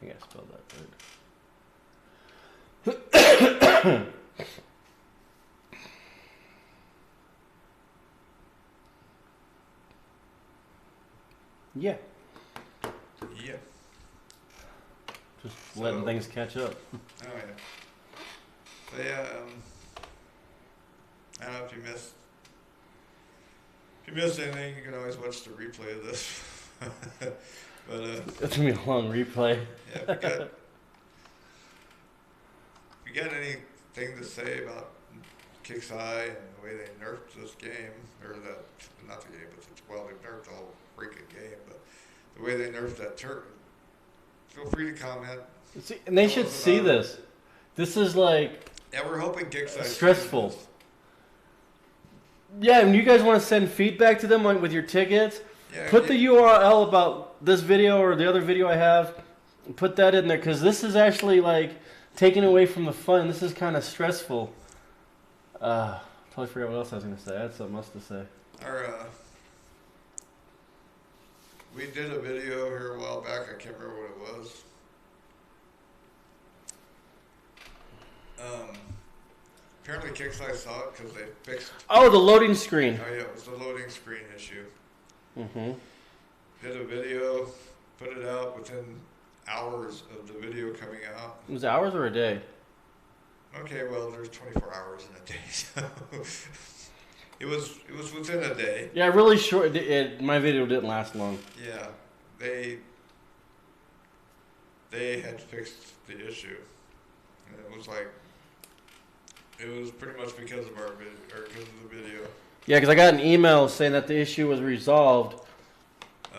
I think I spelled that right. Yeah. Yeah. Just letting things catch up. Oh yeah. So yeah, I don't know if you missed anything, you can always watch the replay of this. But it's gonna be a long replay. Yeah, if you got anything to say about Kixeye and the way they nerfed this game, or not the game, but they've nerfed the whole freaking game, but the way they nerfed that turret, feel free to comment. See, and they should see this. This is like, yeah, we're hoping Kixeye stressful. Yeah, and you guys want to send feedback to them with your tickets? Yeah, put the URL about this video or the other video I have. Put that in there, because this is actually like taking away from the fun. This is kind of stressful. Totally forgot what else I was going to say. I had something else to say. We did a video here a while back. I can't remember what it was. Apparently Kixeye saw it because they fixed. Oh, the loading screen. Oh yeah, it was the loading screen issue. Mm-hmm. Did a video, put it out within hours of the video coming out. It was hours or a day? Okay, well, there's 24 hours in a day, so it was within a day. Yeah, really short. My video didn't last long. Yeah, they had fixed the issue, and it was pretty much because of because of the video. Yeah, because I got an email saying that the issue was resolved.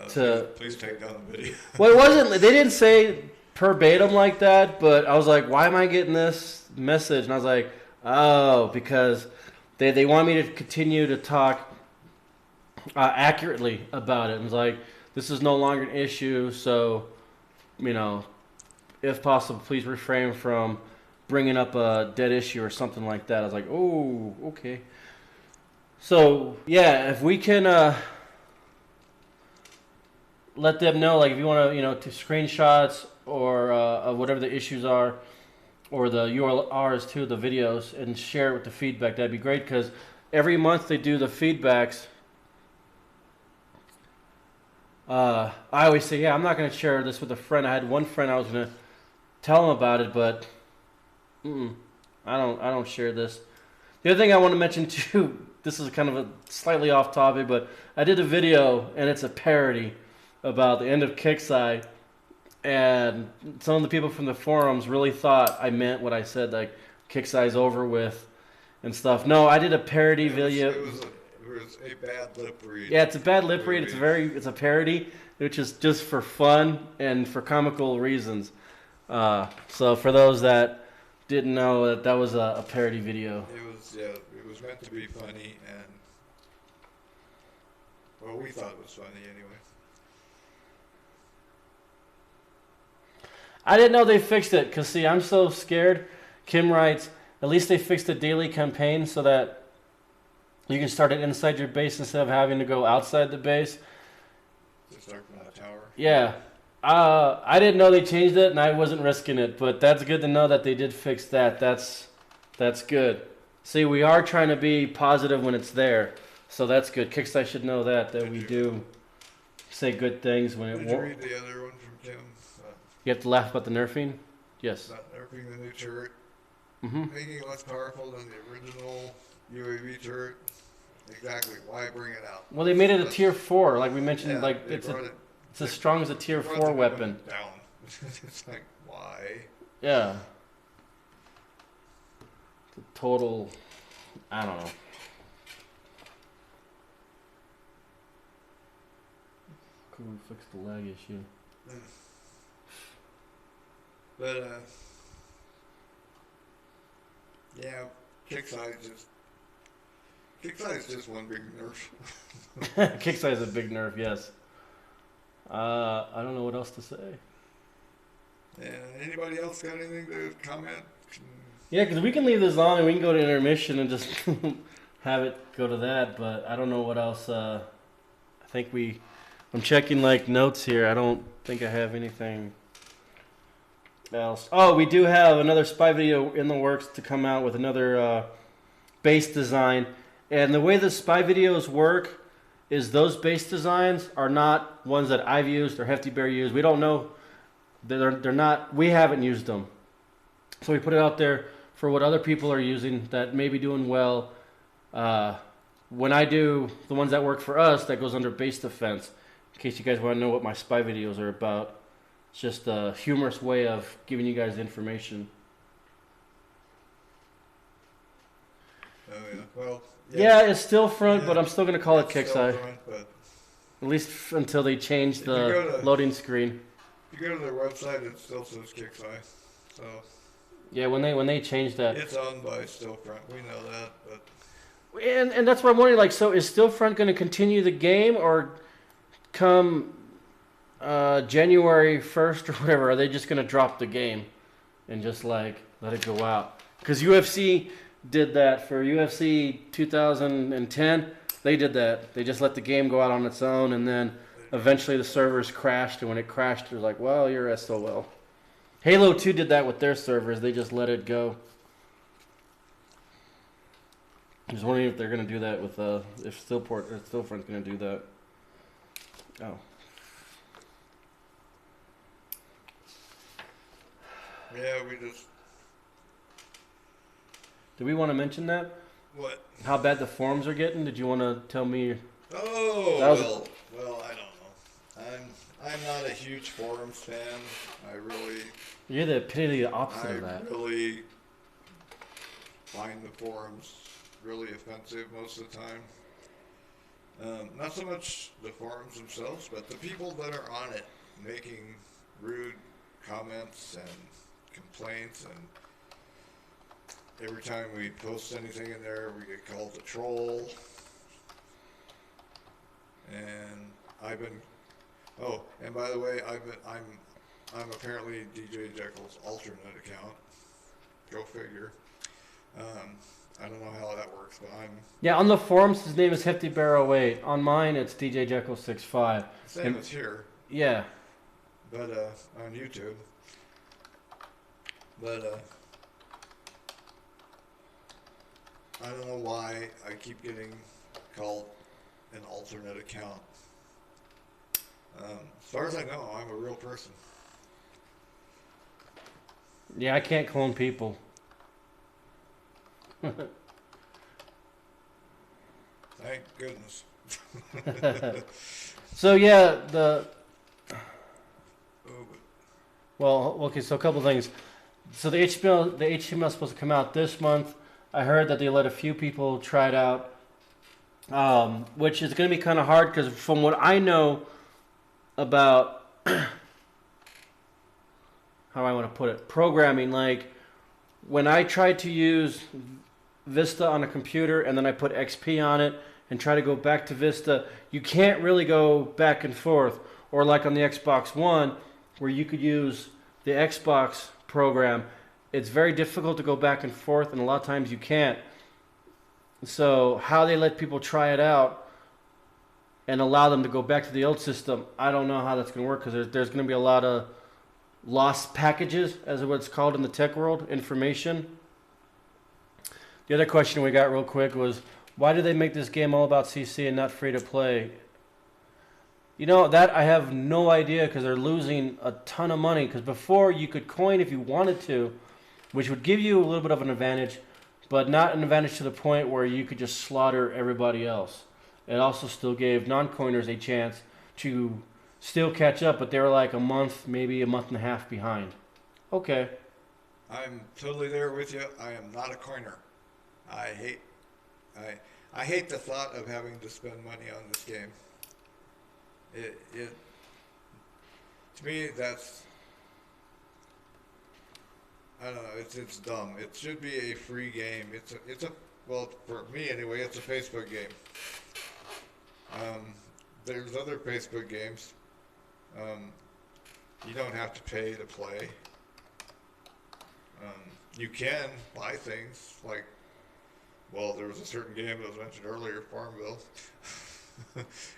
Please take down the video. Well, it wasn't. They didn't say verbatim like that, but I was like, why am I getting this message? And I was like, oh, because they want me to continue to talk accurately about it. And it's like, this is no longer an issue, so, if possible, please refrain from bringing up a dead issue or something like that. I was like, oh, okay. So, yeah, if we can let them know, like, if you want to, to screenshots or of whatever the issues are, or the URLs to the videos, and share it with the feedback, that'd be great, because every month they do the feedbacks. I always say, yeah, I'm not going to share this with a friend. I had one friend I was going to tell him about it, but I don't share this. The other thing I want to mention too, this is kind of a slightly off topic, but I did a video, and it's a parody about the end of Kixeye, and some of the people from the forums really thought I meant what I said, like Kixeye's over with and stuff. No, I did a parody video. It was a bad lip read. Yeah, it's a bad lip read. It's a parody, which is just for fun and for comical reasons. So for those that didn't know, that was a parody video. It was meant to be funny, and well, we thought it was funny anyway. I didn't know they fixed it, because see, I'm so scared. Kim writes, at least they fixed the daily campaign so that you can start it inside your base instead of having to go outside the base. Just start from that tower. Yeah. I didn't know they changed it, and I wasn't risking it, but that's good to know that they did fix that. That's good. See, we are trying to be positive when it's there, so that's good. Kixeye should know that we do say good things when it Did you won't. read the other one from Kim? You have to laugh about the nerfing? Yes. Not nerfing the new turret, Mm-hmm. making it less powerful than the original UAV turret. Exactly. Why bring it out? Well, they made it a tier 4, like we mentioned. Yeah, Like they it's brought it as strong as a tier brought 4 the weapon. down. It's like, why? Yeah. The total, I don't know. Could we fix the lag issue? But yeah, Kixeye is just one big nerf. Kixeye is a big nerf, yes. I don't know what else to say. And anybody else got anything to comment? Yeah, because we can leave this on and we can go to intermission and just have it go to that, but I don't know what else. I think I'm checking like notes here. I don't think I have anything else. Oh, we do have another spy video in the works to come out with another base design. And the way the spy videos work is those base designs are not ones that I've used or Hefty Bear used. We don't know. They're not. We haven't used them. So we put it out there for what other people are using that may be doing well. When I do the ones that work for us, that goes under base defense. In case you guys want to know what my spy videos are about. It's just a humorous way of giving you guys information. Oh yeah. Well. Yeah, it's still front, Yeah. but I'm still going to call it It's still Kixeye. front, but At least until they change If you the go to- loading screen. if you go to their website, it still says Kixeye. So Yeah, when they change that. it's owned by Stillfront. We know that, but And that's what I'm wondering, like, so is Stillfront going to continue the game, or come January 1st or whatever, are they just going to drop the game and just, like, let it go out? Because UFC did that for UFC 2010. They did that. They just let the game go out on its own, and then eventually the servers crashed, and when it crashed, it was like, well, you're SOL. Halo 2 did that with their servers. They just let it go. I was wondering if they're going to do that with, if Stillfront's going to do that. Oh. yeah, we just Did we want to mention that? what? How bad the forums are getting? Did you want to tell me? Oh That was- well, I don't know. I'm not a huge forums fan. You're the epitome opposite I of that. really find the forums really offensive most of the time. Not so much the forums themselves, but the people that are on it making rude comments and complaints, and every time we post anything in there, we get called a troll. And I've been. Oh, and by the way, I'm apparently DJ Jekyll's alternate account. Go figure. I don't know how that works, but I'm Yeah, on the forums, his name is Hefty Bear 08. On mine, it's DJ Jekyll 65. same as here, Yeah. but on YouTube. But I don't know why I keep getting called an alternate account. As far as I know, I'm a real person. Yeah, I can't clone people. Thank goodness. So yeah, Oh, but well, okay, so a couple things. So the HTML is supposed to come out this month. I heard that they let a few people try it out, which is going to be kind of hard because from what I know about, how do I want to put it, programming, like when I tried to use Vista on a computer and then I put XP on it and try to go back to Vista, you can't really go back and forth. Or like on the Xbox One, where you could use the Xbox program it's very difficult to go back and forth, and a lot of times you can't. So how they let people try it out and allow them to go back to the old system, I don't know how that's going to work, because there's going to be a lot of lost packages, as what's called in the tech world, information. The other question we got real quick was, why did they make this game all about CC and not free to play? You know, that I have no idea, because they're losing a ton of money. Because before you could coin if you wanted to, which would give you a little bit of an advantage, but not an advantage to the point where you could just slaughter everybody else. It also still gave non-coiners a chance to still catch up, but they were like a month, maybe a month and a half behind. Okay. I'm totally there with you. I am not a coiner. I hate the thought of having to spend money on this game. It to me, that's, I don't know, it's dumb. It should be a free game. It's a well, for me anyway, it's a Facebook game. There's other Facebook games. You don't have to pay to play. You can buy things like, well, there was a certain game that was mentioned earlier, Farmville.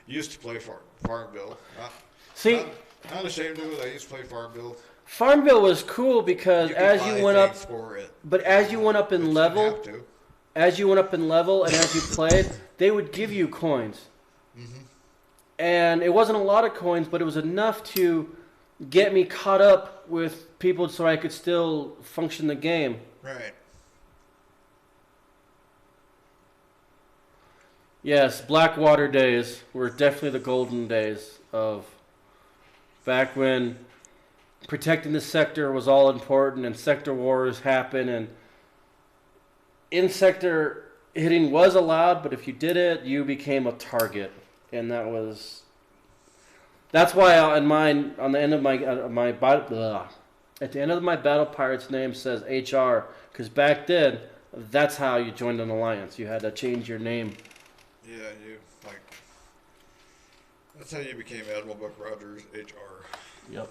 Used to play Farmville. Not ashamed of it. I used to play Farmville. Farmville was cool because as you went up, for it. but as you went up in level, as you went up in level and as you played, they would give you coins. Mm-hmm. And it wasn't a lot of coins, but it was enough to get me caught up with people so I could still function the game. Right. Yes, Blackwater days were definitely the golden days of back when protecting the sector was all important and sector wars happened, and in sector hitting was allowed, but if you did it, you became a target, and that's why on the end of my at the end of my Battle Pirates name says HR, because back then that's how you joined an alliance. You had to change your name. Yeah, that's how you became Admiral Buck Rogers, HR. Yep.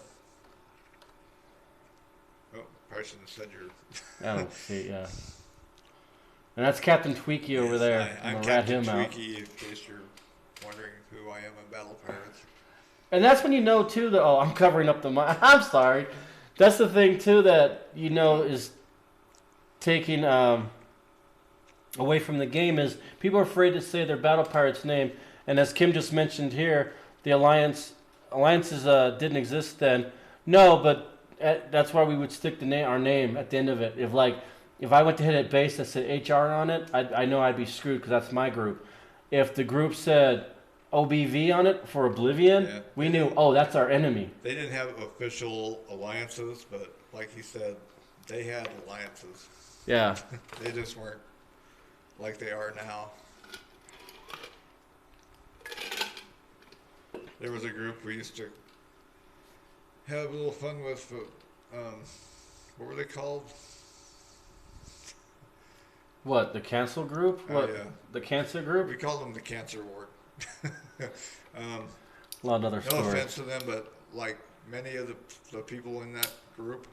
Oh, probably shouldn't have said your... I don't see, yeah. And that's Captain Tweaky over there. I'm Captain Tweaky, in case you're wondering who I am in Battle Pirates. And that's when you know, too, that, I'm covering up the mic. I'm sorry. That's the thing, too, that, is taking away from the game is people are afraid to say their Battle Pirates name. And as Kim just mentioned here, the alliances didn't exist then. No, but that's why we would stick our name at the end of it. If I went to hit a base that said HR on it, I know I'd be screwed because that's my group. If the group said OBV on it for Oblivion, we knew, that's our enemy. They didn't have official alliances, but like he said, they had alliances. Yeah. They just weren't like they are now. There was a group we used to have a little fun with. What were they called? What, the cancel group? What, yeah. The cancer group? We called them the Cancer Ward. A lot of other stories. No offense to them, but like many of the people in that group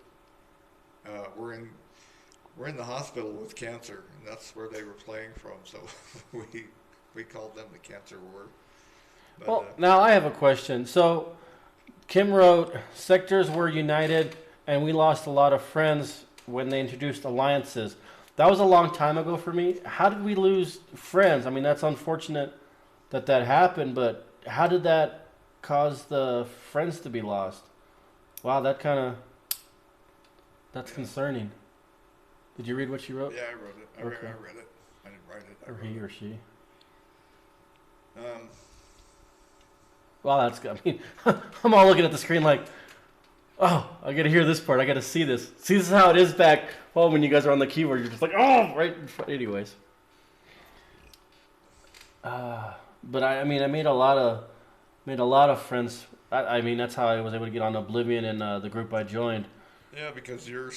were in the hospital with cancer, and that's where they were playing from. So we called them the Cancer Ward. But, now I have a question. So Kim wrote, sectors were united, and we lost a lot of friends when they introduced alliances. That was a long time ago for me. How did we lose friends? I mean, that's unfortunate that happened, but how did that cause the friends to be lost? Wow, that's concerning. Did you read what she wrote? Yeah, I wrote it. I read it. I didn't write it. Or he or she. Um, Wow, that's good. I mean, I'm all looking at the screen like, oh, I got to hear this part. I got to see this. See, this is how it is back home when you guys are on the keyboard. You're just like, oh, right in front. Anyways. But I mean, I made a lot of friends. I mean, that's how I was able to get on Oblivion and the group I joined. Yeah, because you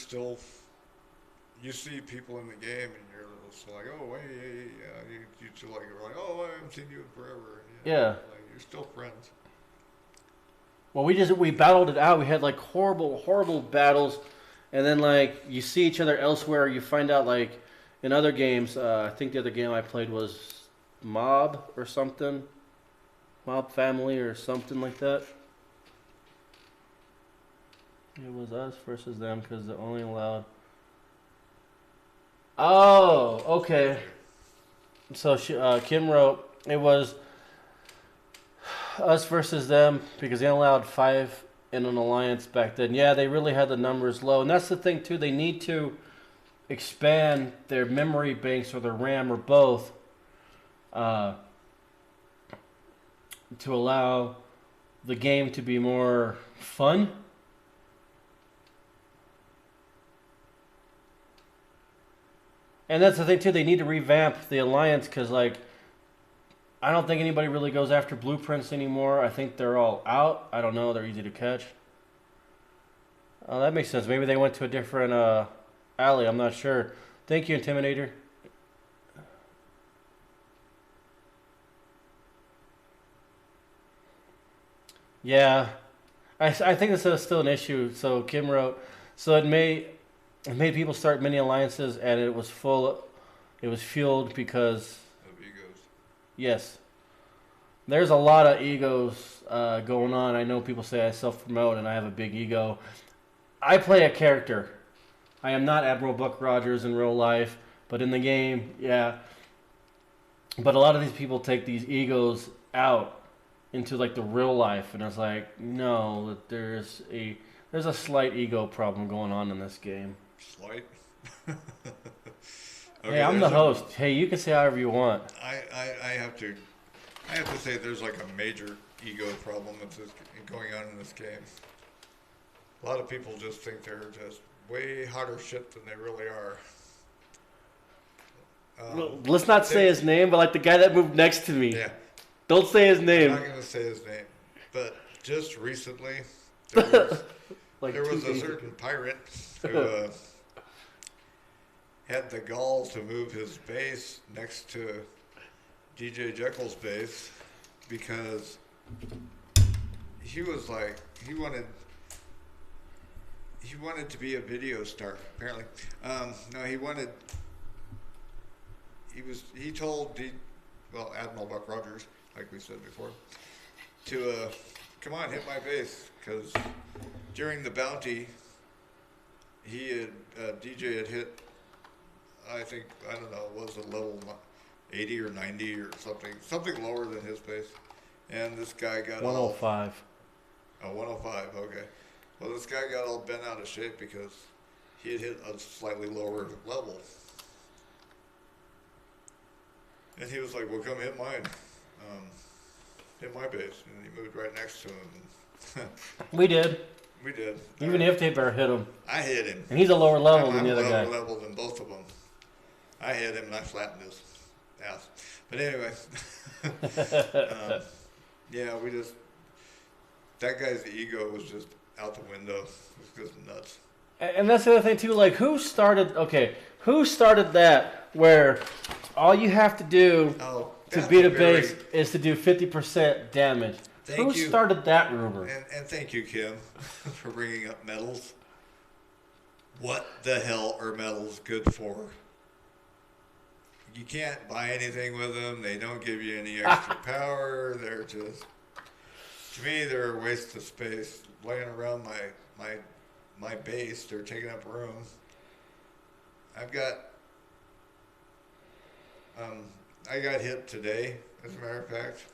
see people in the game and you're just like, oh, hey, you two like, you're like, oh, I haven't seen you in forever. Yeah. Like, you're still friends. Well, we battled it out. We had like horrible battles, and then like you see each other elsewhere. You find out like in other games. I think the other game I played was Mob or something, Mob Family or something like that. It was us versus them because they're only allowed. Oh, okay. So Kim wrote it was us versus them because they allowed 5 in an alliance back then. Yeah, they really had the numbers low, and that's the thing too. They need to expand their memory banks or their RAM or both to allow the game to be more fun. And that's the thing too. They need to revamp the alliance because, like, I don't think anybody really goes after blueprints anymore. I think they're all out. I don't know. They're easy to catch. Oh, that makes sense. Maybe they went to a different alley. I'm not sure. Thank you, Intimidator. Yeah, I think this is still an issue. So Kim wrote, so it made people start mini alliances, and it was fueled because Of egos. yes, there's a lot of egos going on. I know people say I self-promote and I have a big ego. I play a character. I am not Admiral Buck Rogers in real life, but in the game, yeah. But a lot of these people take these egos out into like the real life, and it's like, no, that there's a slight ego problem going on in this game. Slight. Hey, I'm the host. Hey, you can say however you want. I have to say there's like a major ego problem that's going on in this game. A lot of people just think they're just way hotter shit than they really are. Well, let's not say his name, but like the guy that moved next to me. Yeah. Don't say his I'm name. not going to say his name, but just recently there was, Like there was 2 a days certain ago. pirate who had the gall to move his base next to DJ Jekyll's base because he was like he wanted to be a video star apparently. No, he told Admiral Buck Rogers, like we said before, to come on, hit my base, because during the bounty DJ had hit, I don't know, was a level 80 or 90 or something lower than his base, and this guy got 105. 105, okay. Well, this guy got all bent out of shape because he had hit a slightly lower level. And he was like, well, come hit mine. Hit my base. And he moved right next to him. We did. We did. Even if they better hit him. I hit him. And he's a lower level than the other guy. I'm lower level than both of them. I hit him and I flattened his ass. But anyway. Yeah, that guy's ego was just out the window. It was just nuts. And that's the other thing too, like who started that where all you have to do to beat a base is to do 50% damage? Who started that rumor? And thank you, Kim, for bringing up metals. What the hell are metals good for? You can't buy anything with them. They don't give you any extra power. They're just, to me, they're a waste of space. Laying around my base, they're taking up room. I got hit today, as a matter of fact.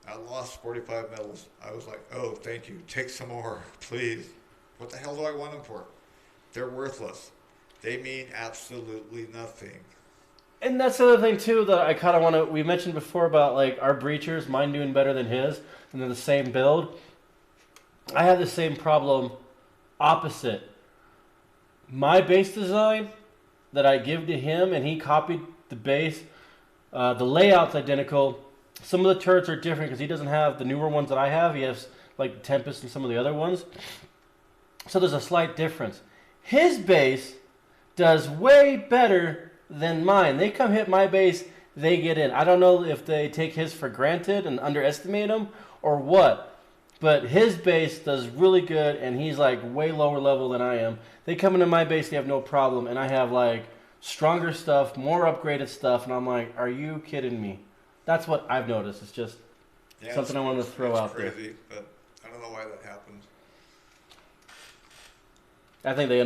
I lost 45 metals. I was like, oh, thank you. Take some more, please. What the hell do I want them for? They're worthless. They mean absolutely nothing. And that's the other thing too that I kind of want to. We mentioned before about like our breachers, mine doing better than his, and they're the same build. I have the same problem, opposite. My base design that I give to him, and he copied the base. The layout's identical. Some of the turrets are different because he doesn't have the newer ones that I have. He has like Tempest and some of the other ones. So there's a slight difference. His base does way better than mine. They come hit my base, they get in. I don't know if they take his for granted and underestimate him or what. But his base does really good, and he's like way lower level than I am. They come into my base, they have no problem, and I have like stronger stuff, more upgraded stuff, and I'm like, are you kidding me? That's what I've noticed. It's just something I wanted to throw out there. Crazy, but I don't know why that happens. I think they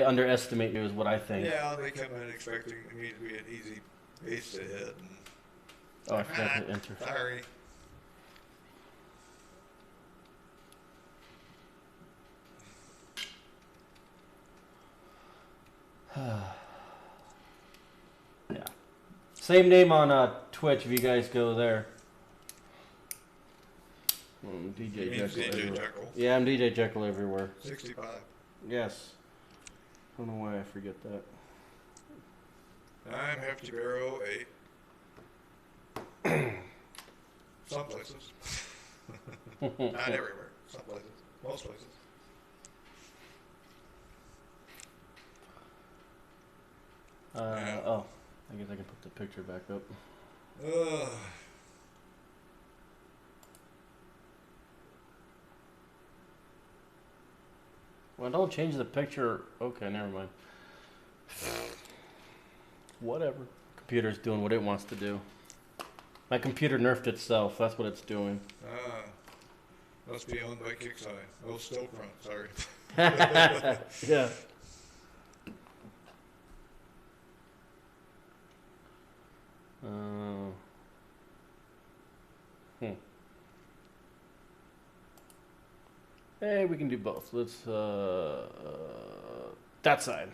underestimate you, is what I think. Yeah, they come in expecting me to be an easy base to hit. And Oh, I forgot to enter. Sorry. Yeah. Same name on Twitch if you guys go there. DJ Jekyll everywhere. Yeah, I'm DJ Jekyll everywhere. 65. Yes. I don't know why I forget that. I'm Hefty Barrow 8. Some places. Not everywhere. Some places. Most places. Yeah. Oh, I guess I can put the picture back up. Well, don't change the picture. Okay, never mind. Whatever. Computer's doing what it wants to do. My computer nerfed itself. That's what it's doing. Must be owned by Kixeye. Oh, Stokefront. Sorry. Yeah. Hey, we can do both. Let's that side.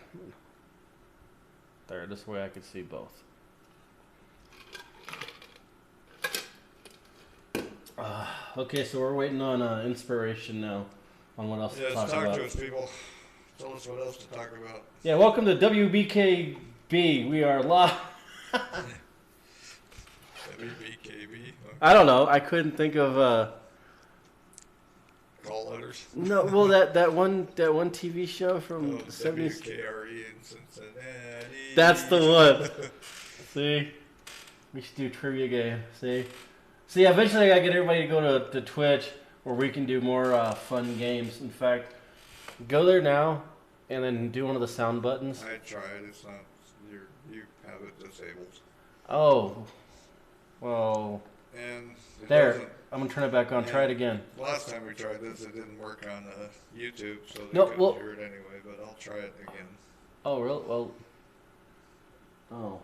There, this way I can see both. Okay, so we're waiting on inspiration now on what else to talk about. Talk to us, people. Tell us what else to talk about. Yeah, welcome to WBKB. We are live. WBKB? I don't know. I couldn't think of call letters. No, well that one TV show from the 70s. WKRE in Cincinnati. That's the one. See, we should do a trivia game. See, eventually I gotta get everybody to go to Twitch where we can do more fun games. In fact, go there now and then do one of the sound buttons. I tried. It's not. You have it disabled. Oh, well. And there. I'm gonna turn it back on. Try it again. Last time we tried this, it didn't work on YouTube, so they couldn't hear it anyway. But I'll try it again. Oh, really? Well. Oh.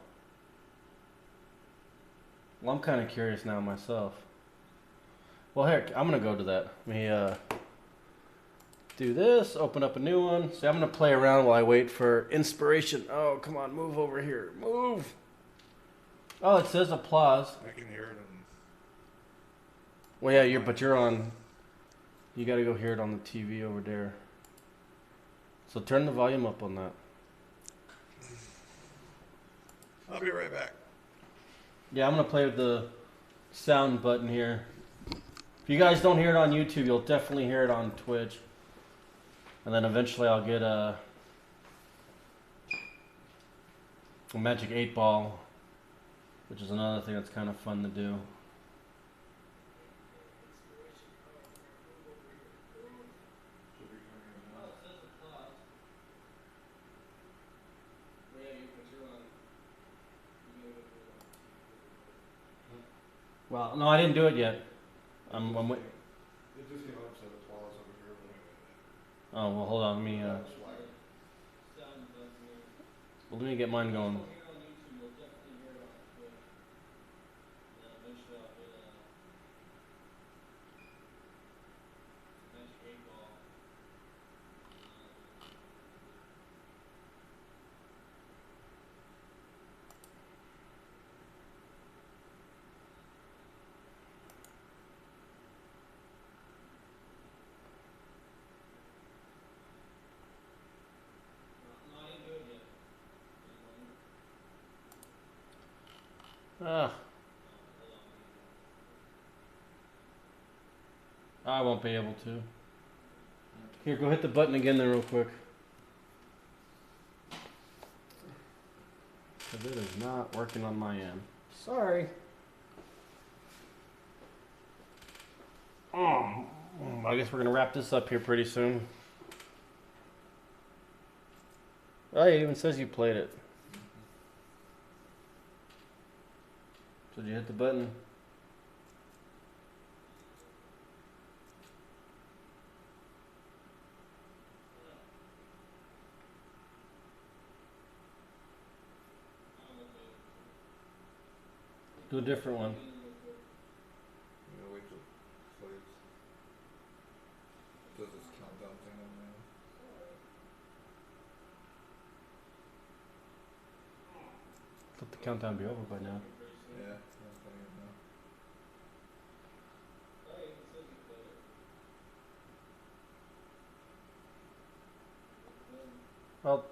Well, I'm kind of curious now myself. Well, here, I'm gonna go to that. Let me do this. Open up a new one. See, I'm gonna play around while I wait for inspiration. Oh, come on, move over here. Move. Oh, it says applause. I can hear it. Well, yeah, but you're on. You got to go hear it on the TV over there. So turn the volume up on that. I'll be right back. Yeah, I'm gonna play with the sound button here. If you guys don't hear it on YouTube, you'll definitely hear it on Twitch. And then eventually I'll get a Magic 8 Ball, which is another thing that's kind of fun to do. Well, no, I didn't do it yet. I'm waiting. It just came up, said applause over here. Oh, well, hold on. Let me get mine going. I won't be able to. Here, go hit the button again then real quick. Because it is not working on my end. Sorry. Oh, I guess we're gonna wrap this up here pretty soon. Oh, it even says you played it. So did you hit the button? Do a different one. Yeah, wait till it plays. It does this countdown thing on there. Let the countdown be over by now. Yeah, that's playing it now. Well,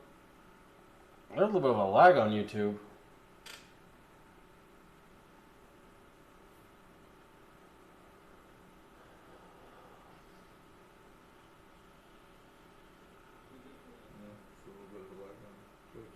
there's a little bit of a lag on YouTube. Yeah, it's a little bit of a lag on Twitch.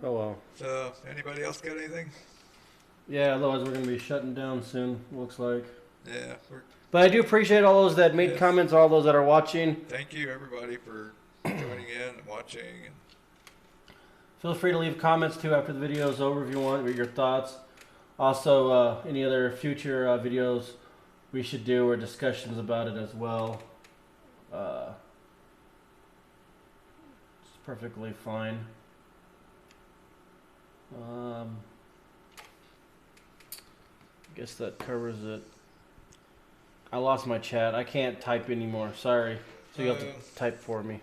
Oh well. So, anybody else got anything? Yeah, otherwise we're gonna be shutting down soon, looks like. Yeah, we're, But I do appreciate all those that made Yes. comments, all those that are watching. thank you everybody for joining in and watching. And Feel free to leave comments too after the video is over if you want, with your thoughts. Also, any other future videos we should do or discussions about it as well. It's perfectly fine. Guess that covers it. I lost my chat. I can't type anymore. Sorry. So you have to type for me.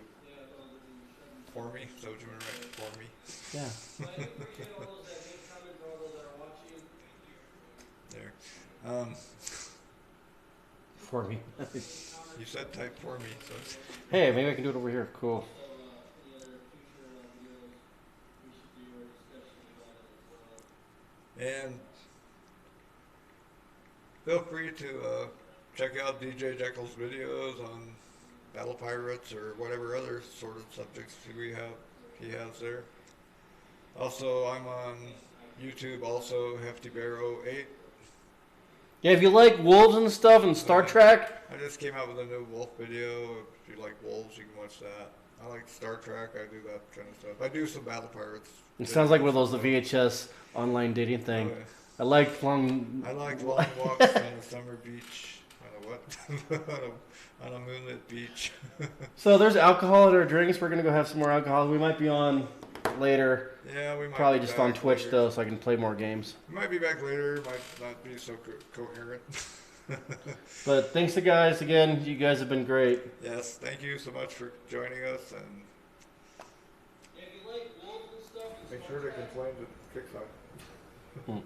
for me, so what you want to write for me? Yeah. There. For me. You said type for me, so it's, Hey, maybe I can do it over here. Cool. and feel free to check out DJ Jekyll's videos on Battle Pirates or whatever other sort of subjects he has there. Also, I'm on YouTube, also Hefty Barrow 8. Yeah, if you like wolves and stuff and Star Trek, I just came out with a new wolf video. If you like wolves, you can watch that. I like Star Trek. I do that kind of stuff. I do some Battle Pirates. it sounds like one of those the VHS online dating thing. Oh, yeah. I like long. I like long walks on a summer beach. On a what? on a moonlit beach. So there's alcohol in our drinks. We're gonna go have some more alcohol. We might be on later. Yeah, we might Probably be just back on Twitch later. though, so I can play more games. We might be back later. Might not be so coherent. But thanks to guys again. You guys have been great. Yes, thank you so much for joining us, and If you like wolves and stuff, make sure to complain to Kixeye. Hmm.